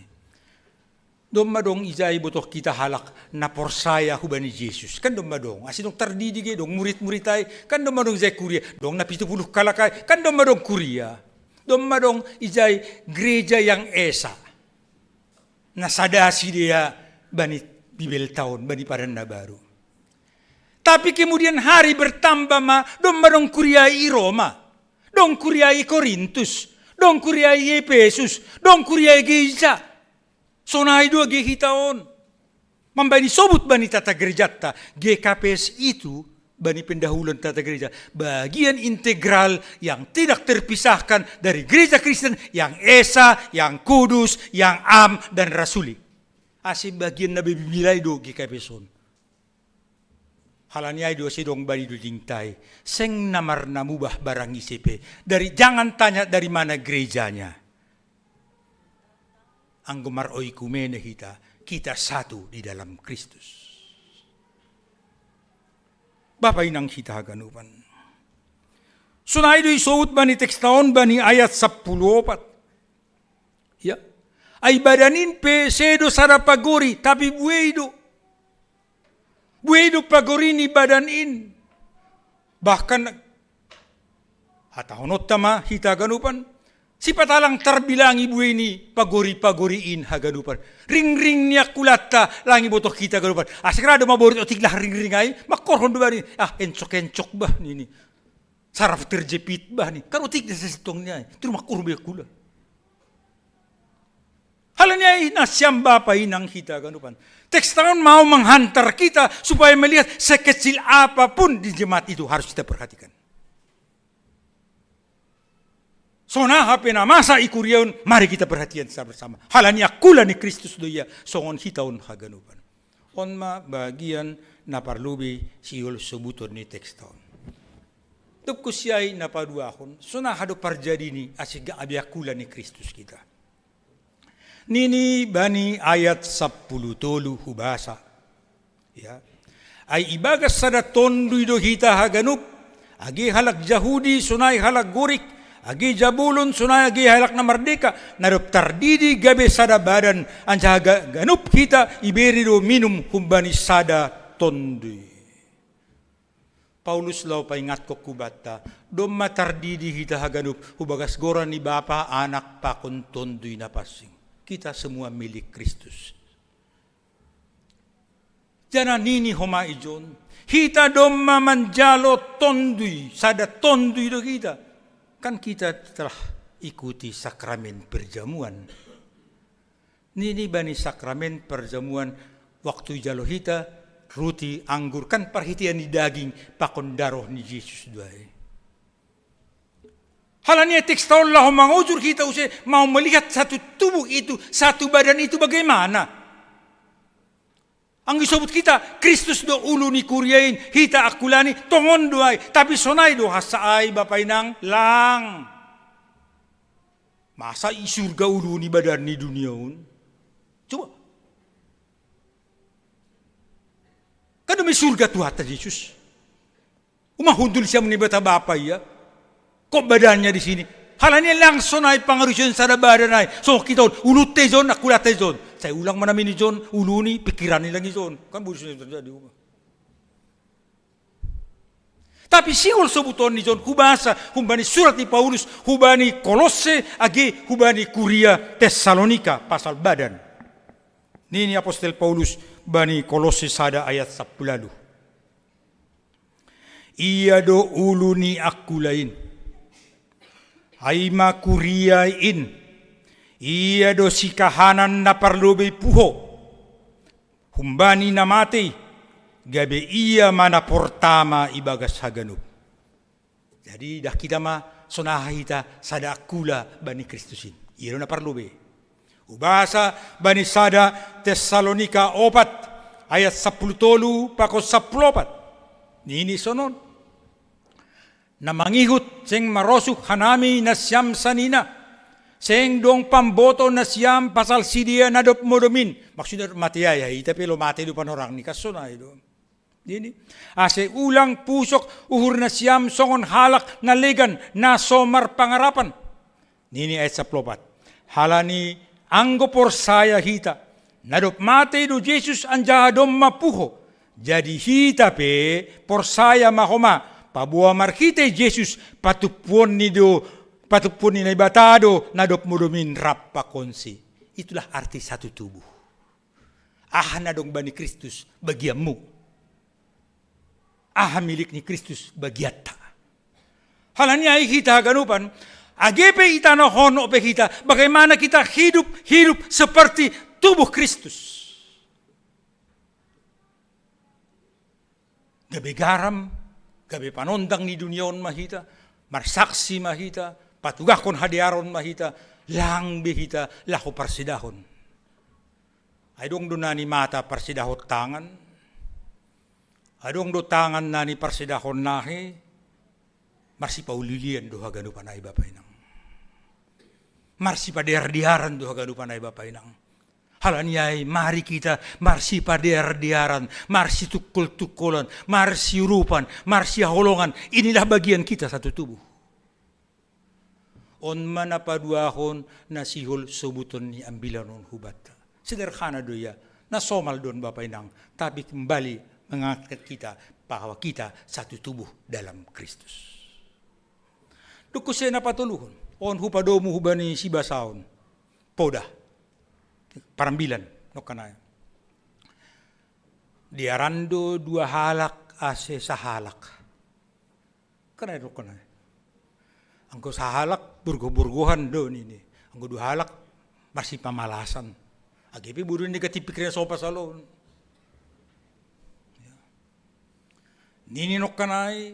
Doon madong izay butok kita halak na porsaya huban ni Jesus. Kan doon madong. Asin dong tardidige dong murit-murit ay. Kan doon madong izay kuria. Dong na 70 kalakay. Kan doon madong kuria. Doon madong izay gereja yang esa. Nasadasi dia bani bibel tahun. Bani pada na baru. Tapi kemudian hari bertambah dong madong kuriai Roma, dong kuriai Korintus, dong kuriai Efesus, dong kuriai gereja. Sonai dua gehitaon. Mambani sobut bani tata gerejata, GKPS itu bani pendahuluan tata gereja, bagian integral yang tidak terpisahkan dari gereja Kristen yang esa, yang kudus, yang am dan rasuli. Asih bagian nabi bilai do GKPS on. Halanya itu sidong bani dudingtai. Seng namar namubah barang isipe. Jangan tanya dari mana gerejanya. Anggomar oikumene kita satu di dalam Kristus. Bapak Inang kita haganupan. Sunai do isuut bani teks taon bani ayat 14. Ya. Ay badanin pe sedo sarapagori tapi buedo. Buedo pagorini badanin. Bahkan hatahonot tama hita ganupan. Si patalang terbilang ibu ini pagori-pagoriin haganupan. Ring-ring niya kulata langi botok kita ganupan. Asekrado maborit otiklah ring-ring ay. Makorhon ba ni? Encok-encok bah ni. Saraf terjepit bah ni. Kan otik na sa sitong niya. Pero makurbe kula. Halanya nasyam Bapa Inang kita ganupan. Teks tahun mau menghantar kita supaya melihat sekecil apapun di jemaat itu harus kita perhatikan. Sona hapena masa ikuriaun, mari kita perhatian bersama. Halani akula ni Kristus doya, songon hitaun haganupan. Onma bagian na parlubi siul sebuton ni teks taon. Tukusyay na paduahon, sona hado parjadi ni asiga abiakula ni Kristus kita. Nini bani ayat 10 hubasa. Ya. Ay ibagas sada tonduy do hita haganup, agi halak Jahudi sunay halak Gorik, agi Jabulon sunay agi halak na Mardika, narup tardidi gabe sada badan, anja ganup kita iberi do minum humbani sada tonduy. Paulus law paingat ko kubata, do matardidi hita haganup, hubagas goran ni Bapa, Anak, pakon tonduy na pasing. Kita semua milik Kristus. Jana nini homa ijon. Hita doma manjalo tondui. Sada tondui do kita. Kan kita telah ikuti sakramen perjamuan. Nini bani sakramen perjamuan. Waktu jalo hita. Ruti anggur. Kan perhitian di daging. Pakon daroh ni Yesus doai. Halanya tekstual lah mengujur kita usai mau melihat satu tubuh itu, satu badan itu bagaimana. Ang disebut kita, Kristus do uluni kuriain, hita akulani, tongon doai, tapi sonai do hasaai Bapak Inang, lang. Masa surga uluni badan ni duniaun? Coba. Kan may surga Tuhan Yesus. Umahundul siya menibata Bapak ya. Kok badannya di sini? Halanya langsung ay pangarusin sa badan ay. So kita ulut tezon, akulat tezon. Saya ulang mana ni John, uluni pikiran nilang John. Kan boleh terjadi. Tapi siul sebuton ni John hubasa, hubani surat ni Paulus, hubani Kolose, agi hubani Kuria Tesalonika pasal badan. Ini Apostol Paulus bani Kolose sada ayat 10 lalu. Ia do uluni akulain. Aima kuriain, iya do si kahanan na parlubay puho, humbani na mati, gabe iya mana portama ibagas haganup. Jadi dah kita ma sonahita sada akula bani Kristusin, iya na parlubay. Ubasa bani sada Tesalonika 4 ayat 10 pakos 14. Nini sonon. Na mangihut sing marosuk hanami na siyam sanina, sing dong pamboto na siyam pasal sidia na dop modomin. Maksudnya matiyaya, tapi lo mati do panorang ni kasona ito. Dini, ase ulang pusok uhur na siyam songon halak na legan na somar pangarapan. Nini ayat 14. Halani anggo por saya hita, na dop mati do Jesus anjadom mapuho. Jadi hita pe por saya mahoma. Pabuah markite Jesus patupun ni batado nadop mudomin rapa konsi. Itulah arti satu tubuh. Aha nadong bani Kristus bagiamu. Aha milik ni Kristus bagiata. Halanya kita ganupan. Agepe ita na hono pe kita. Bagaimana kita hidup seperti tubuh Kristus. Gabe garam. Gabi panondang ni duniaon mahita, marsaksi mahita, patugakon hadiaron mahita, lang behita, laho parsidahon. Adong do nani mata parsidahot tangan, adong do tangan nani parsidahon nahi, marsi paulilian do hagano panay Bapainang. Marsi pader-diaran do hagano panay Bapainang. Halanyay, mari kita marsi pader-diaran, marsi tukul-tukulan, marsi urupan, marsi holongan. Inilah bagian kita satu tubuh. On manapaduahon na sihol subuton ni ambilanon hubata. Sederhana doya, na somal doon Bapainang, tapi kembali mengangkat kita bahwa kita satu tubuh dalam Kristus. Dukusya na patuluhon, on hupadomu hubani sibasaon, poda. Parambilan no kanaya. Diarando dua halak ase sahalak. Kanaya no kanaya. Angko sahalak burgo-burgohan do ini. Angko dua halak masih pamalasan. Agipi buru negatif pikiran sopa salon. Nini no kanaya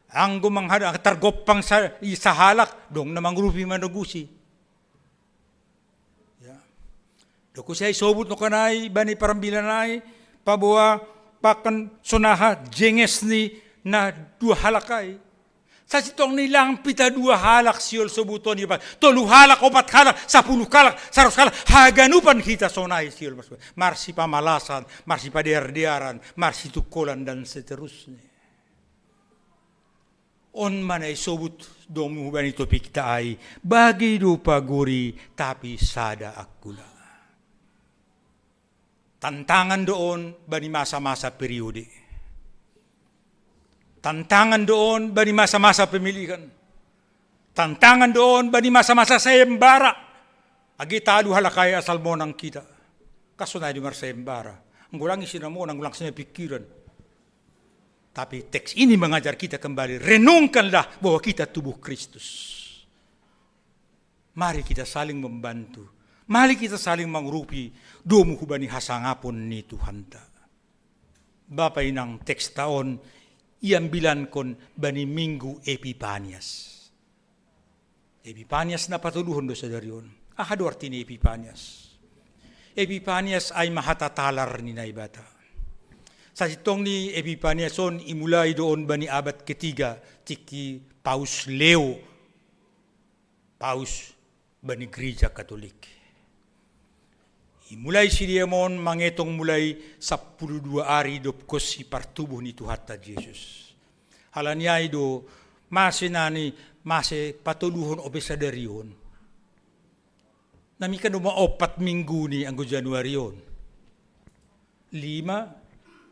Ang gumanghada, ang targopang sa halak, dong namang rupi manugusi. Doko siya isobot no kanay, bani parambilanay, pabuwa, pakan sonaha, jenges ni na dua halakay. Sa sitong nilang pita dua halak siyol sobuton niya pa. 3 halak, 4 halak, 10 halak, 100 halak, haganupan kita sonay siyol. Marsi pamalasan, marsi paderdiaran, marsi tukolan dan seterusnya. On man ay sobut domu bani topik taay, bagi do paguri tapi sada akula. Tantangan doon bani masa-masa periode. Tantangan doon bani masa-masa pemilihan. Tantangan doon bani masa-masa sayembara. Agi talo halakay asal mo ng kita. Kaso na di mar sayembara. Ang gulang isinamon, ang gulang sinapikiran. Tapi teks ini mengajar kita kembali. Renungkanlah bahwa kita tubuh Kristus. Mari kita saling membantu. Mari kita saling mangrupi domu hubani hasangapon ni Tuhan ta. Bapa inang teks taon iambilan kon bani minggu Epipanias. Epipanias na patuluhon do sa darion. Ahado arti ni Epipanias. Epipanias ay mahatatalar ni naibata. Sa sitong ni Epipaniason imulay doon bani abad ketiga tiki Paus Leo. Paus bani Gereja Katolik. Mulai si Diamon mangetong mulai 12 ari dopkos si partubuh ni Tuhan ta Jesus. Halanya ido masinani mase patuluhon obesa darion. Namikan duma 4 minggu ni anggo Januaryon. 5,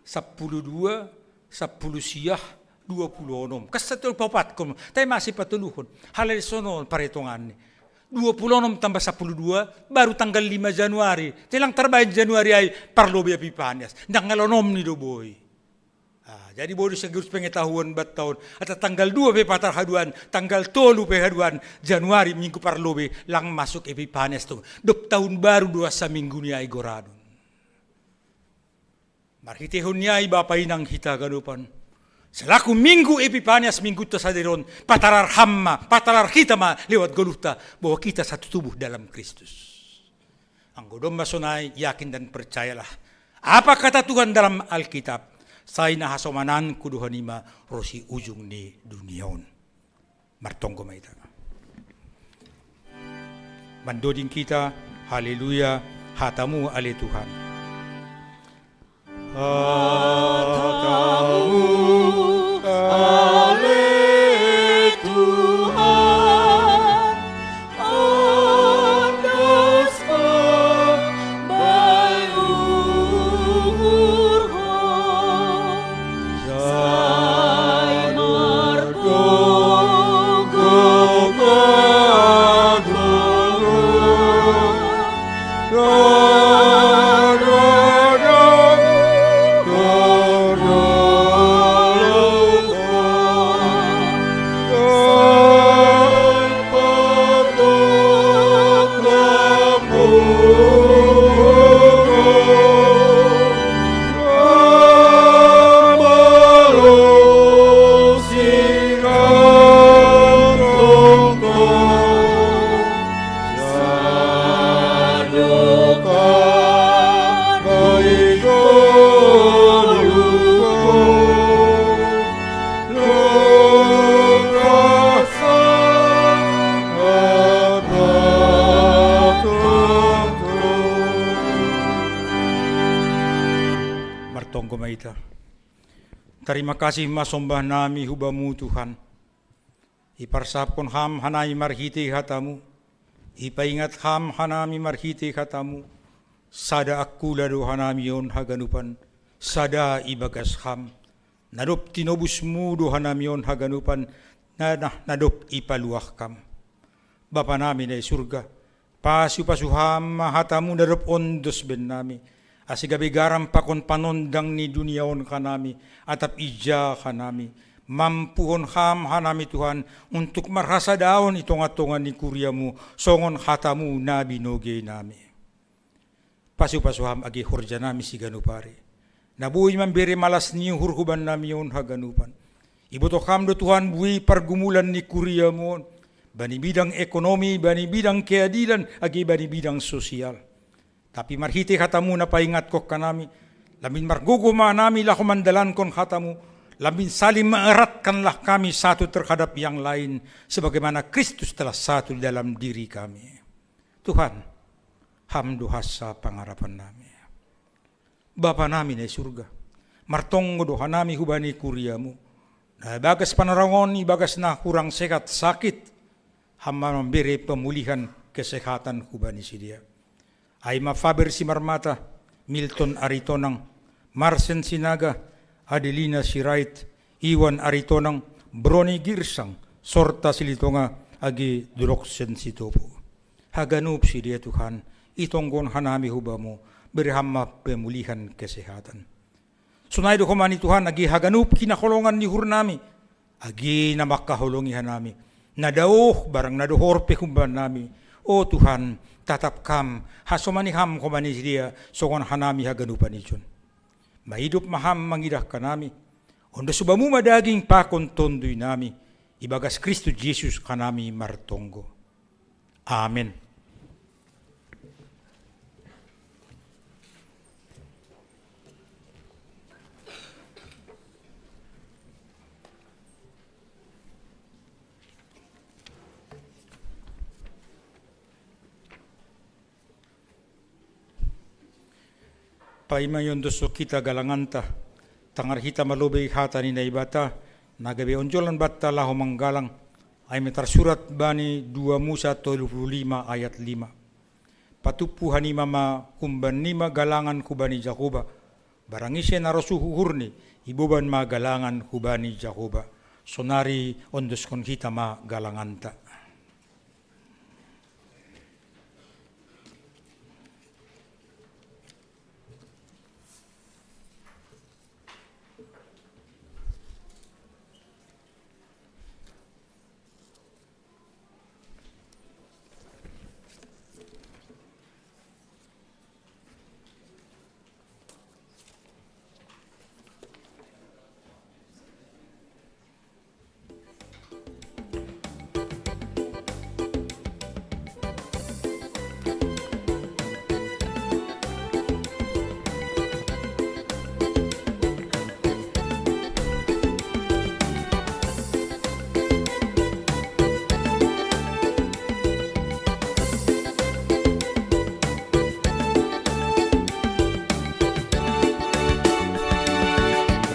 12, 10 siyah, 26. Kasatul papat ko. Tayo masih patuluhon. Halal sonon paretongan ni. 26 tambah 12, baru tanggal 5 Januari. Tilang terbaik Januari ay parlobe Epipanias. Nangalonom ni do boy. Jadi bodoh segurus pengetahuan bat tahun. At tanggal 2 pe patarhaduan, tanggal 3 pe haduan Januari minggu parlobe lang masuk Epipanias to. Dok tahun baru 2 sa minggu ni ay goradon. Marhitehon niya ay bapay nang hita ganupan. Selaku minggu Epipanias minggu tasadiron patarar hamma, patarar hitama lewat goluta bahwa kita satu tubuh dalam Kristus. Ang godom masonay, yakin dan percayalah. Apa kata Tuhan dalam Alkitab? Say nahasomanan kuduhanima rosi ujung ni duniaon. Martonggo maita. Mandoding kita, haleluya, hatamu ale Tuhan. Hatamu ale Tuhan, andaskan by uhurhon, say martong Terima kasih masombah nami hubamu Tuhan. Iparsapkon ham hanai marhiti hatamu. Ipaingat ham hanami marhiti hatamu. Sada akula do hanami yon haganupan. Sada ibagas ham. Nadop tinobusmu do hanami yon haganupan. Nadop ipaluah kam. Bapa namin ay surga. Pasupasuham hatamu nadop ondos ben nami. Asigabi garam pakon panondang ni duniaon kanami, atap ija kanami. Mampuhon ham hanami Tuhan, untuk marasa daon itong atongan ni kuryamu, songon hatamu na binoge nami. Pasupasuham agi horja nami si ganupare. Nabuhi man bere malas ni hurhuban nami yon haganupan. Iboto kamdo Tuhan bui pergumulan ni kuria mo, bani bidang ekonomi, bani bidang keadilan, agi bani bidang sosial. Tapi marhiti hatamu na paingat ko kanami, lamin marguguma nami lah kumandalan kon hatamu, lamin saling mengeratkanlah kami satu terhadap yang lain, sebagaimana Kristus telah satu di dalam diri kami. Tuhan, hamduhasa pangarapan nami. Bapa nami na surga, martong doha nami hubani kuriamu, na bagas panarangon, bagas na kurang sehat sakit, hamba memberi pemulihan kesehatan hubani sidia. Aima Faber Simarmata, Milton Aritonang, Marsen Sinaga, Adelina Sirait, Iwan Aritonang, Broni Girsang, Sorta Silitonga, agi Duroksen Sitopo. Haganup sidia Tuhan, itonggon hanami hubamu, berhamma pemulihan kesehatan. Sunay do kumani Tuhan, agi haganup kinakolongan ni hurnami, agi na makahulungihan nami, nadauh barang naduhor pekumban nami. O Tuhan, tatap kam, hasomani ham kumani dia, sokon hanami haganupan ijon. Mahidup maham mangidah kanami, onda subamu madaging pakon tondoy nami, ibagas Kristus Yesus kanami martonggo. Amen. Paimayon doso kita galanganta, tangar hita malubay hata ni naibata, nagabi onjolan batta laho manggalang, ay metarsurat bani 2 Musa 25 ayat 5. Patupu hanima ma kumban nima galangan kubani Jakoba, barangise narosuhuhurni, ibuban ma galangan kubani Jakoba, sonari ondos kon hita ma galanganta.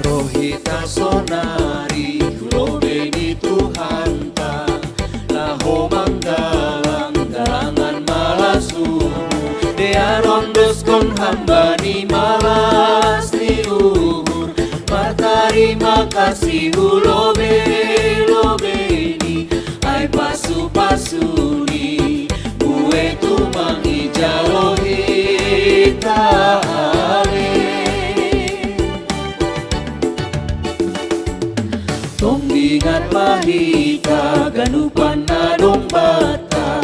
Rohita sonari kulobeni Tuhan ta laho manggalang galangan malasumu dea rondos kon hambani malas ni uhur martari makasih lobeni ay pasu-pasuni bue tumang ijalo hita Ingat mahita ganupan na dombata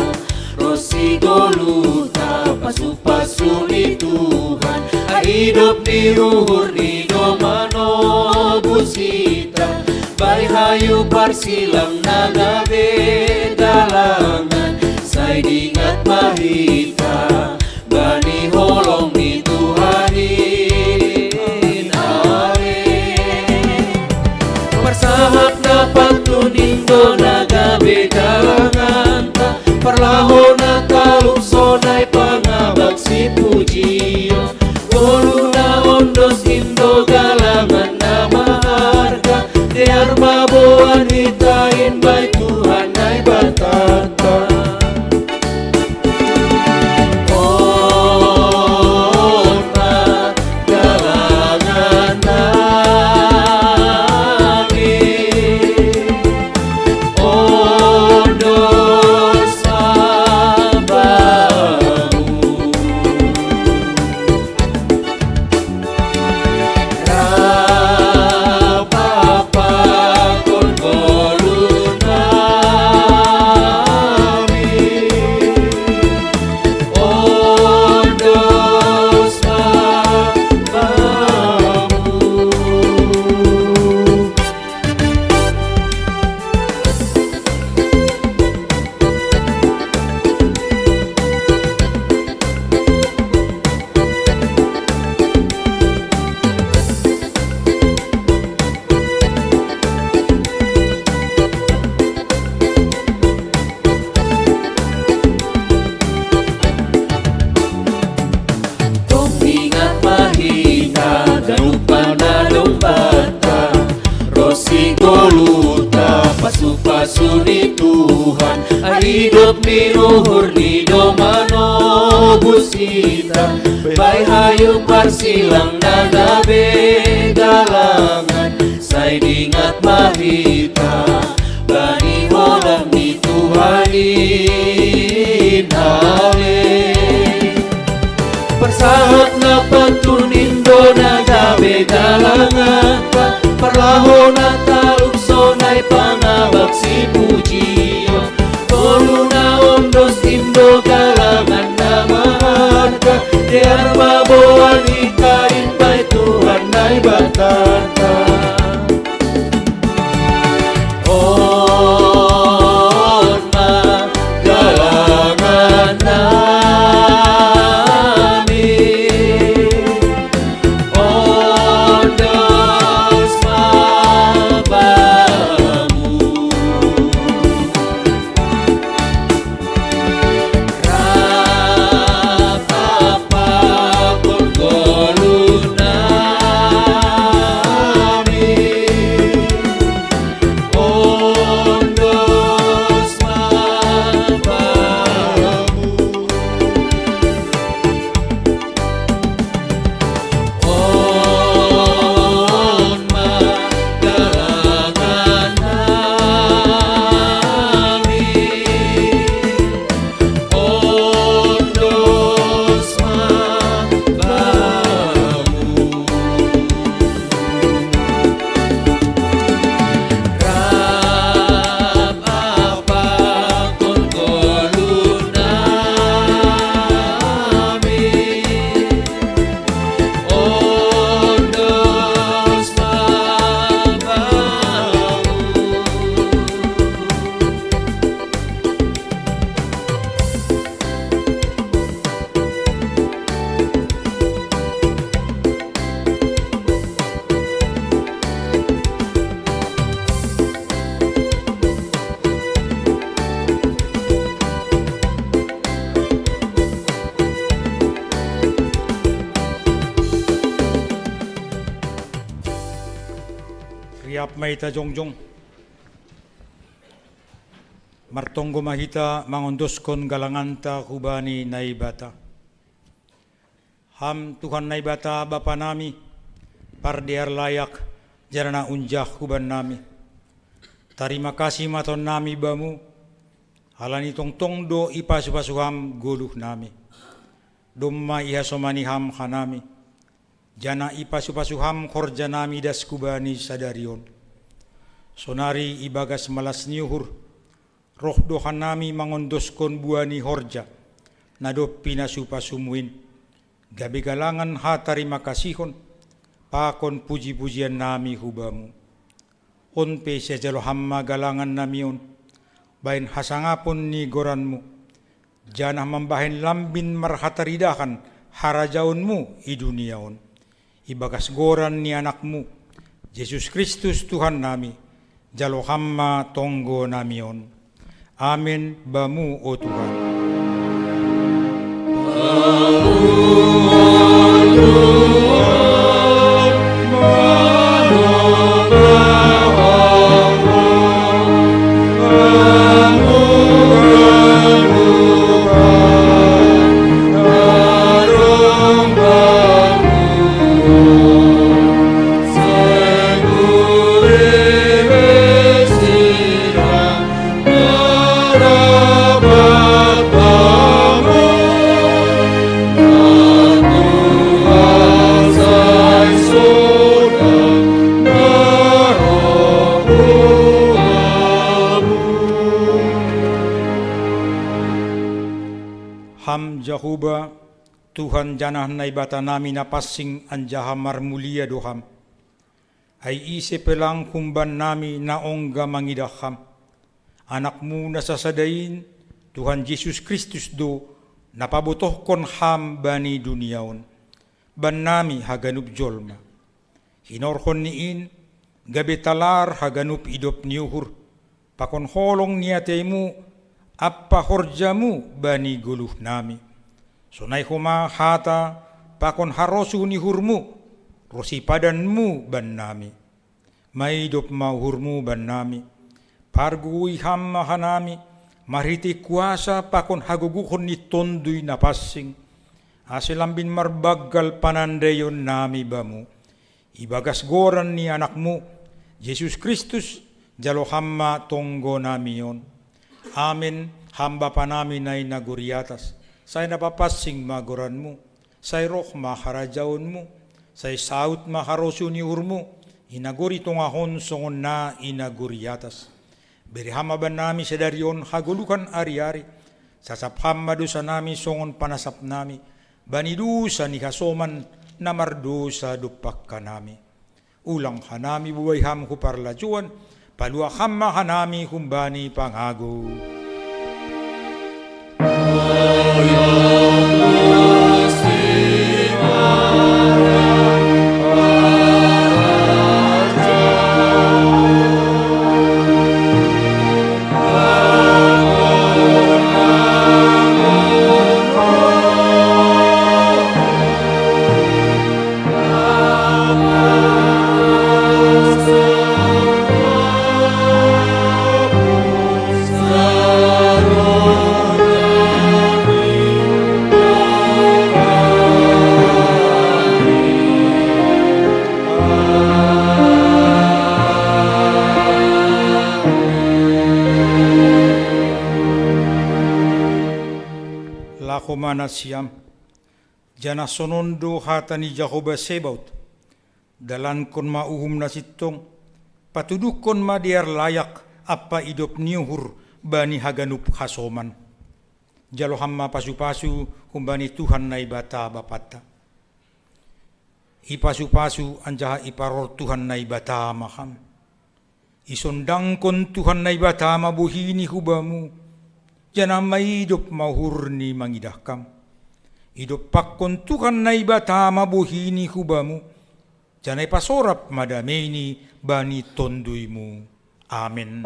Rosi goluta pasu-pasu ni Tuhan Hidup ni ruhur ni domano busita Bay hayu parsilang nagabe dalangan Say dingat mahita bani holong ni Tuhanin Persahat na pagtunindo nagabe dalanganta Parlaho na kalungsonay pangabag si Pujiyo Golo na ondos indo galangan na maharga Diar mabuan hitain bay Tuhan ay hidup ni luhur ni domano busita bai hayu parsilang naga begalangan sai dingat mahita bani hodam ni Tuhanin hale persahat na pantunindo naga begalangan parlahona taluk sonai pangabak si pujiyo toluna ondos indo galangan nama harga diar maboan ikain pai Tuhan nai batata on ma galangan nami ondos mabamu rapapa kon golunami ondos mabamu on ma galangan nami ondos mabamu rap apa kon golunami ondos mabamu Riap maita jongjong. Martonggo mahita mangondoskon galanganta kubani naibata. Ham Tuhan naibata Bapa nami, pardiar layak jarana unjah kuban nami. Terima kasih maton nami bamu, halani tongtong do ipasupasuham goluh nami. Domma iha somani ham hanami. Jana ipasupasuham korja nami das kubani sadarion. Sonari ibagas malas niuhur, roh dohan nami mangondoskon buani horja, nadop pinasupasumuin. Gabi galangan hatari makasihon, pakon puji-pujian nami hubamu. Onpe sejalo hamma galangan namion, bain hasangapon ni goranmu. Janah membahin lambin marhataridahan harajaunmu i duniaon. Ibagas goran ni anakmu, Yesus Kristus Tuhan nami, jalo hamma tonggo namion. Amin bamu o Tuhan. Ham Jahuba Tuhan janah naibata nami na passing anjaha marmulia doham. Ay ise pelang kumban nami na ongga mangidaham. Anakmu nasasadain Tuhan Yesus Kristus do napabutohkon ham bani duniaon. Ban nami haganup jolma. Hinorhon niin gabi talar haganup idop niuhur. Pakon holong niatemu apa horjamu bani guluh nami. Sonai huma hata pakon harosu ni hurmu, rosi padanmu ban nami. Maidop mau hurmu ban nami. Pargui hamma hanami, Mariti kuasa pakon hagugukon ni tondoy na passing. Asilambin marbagal panandayon nami bamu. Ibagas goran ni anakmu, Jesus Kristus, jalo hamma tonggo nami yon. Amin, hamba pa namin ay naguriatas. Say napapasing magoranmu, say roh maharajaon mo, say saut maharoso ni urmo, inaguri tongahon songon na inaguriatas. Berihama ba nami sa darion hagulukan ari-ari, sasapam madusa nami songon panasap nami, banidusa ni kasoman na mardusa dupak ka nami. Ulang hanami buhay ham huparlajuan, paluak hamma hanami humbani pangago. Kumana siyam, jana sonondo hata ni Jehovah Sebaut, dalan kon mauhum na sitong, patuduk kon madiar layak, apa idop niuhur, bani haganup hasoman. Jalo hamma pasu-pasu, humbani Tuhan na ibata bapata. Ipasu-pasu, anjaha iparor Tuhan na ibata maham. Isondang kon Tuhan na ibata mabuhini hubamu, jana may idop mahurni mangidahkam. Idop pakon Tuhan na ibata mabuhini hubamu. Jana ipasorap madameni bani tondoy mo. Amen.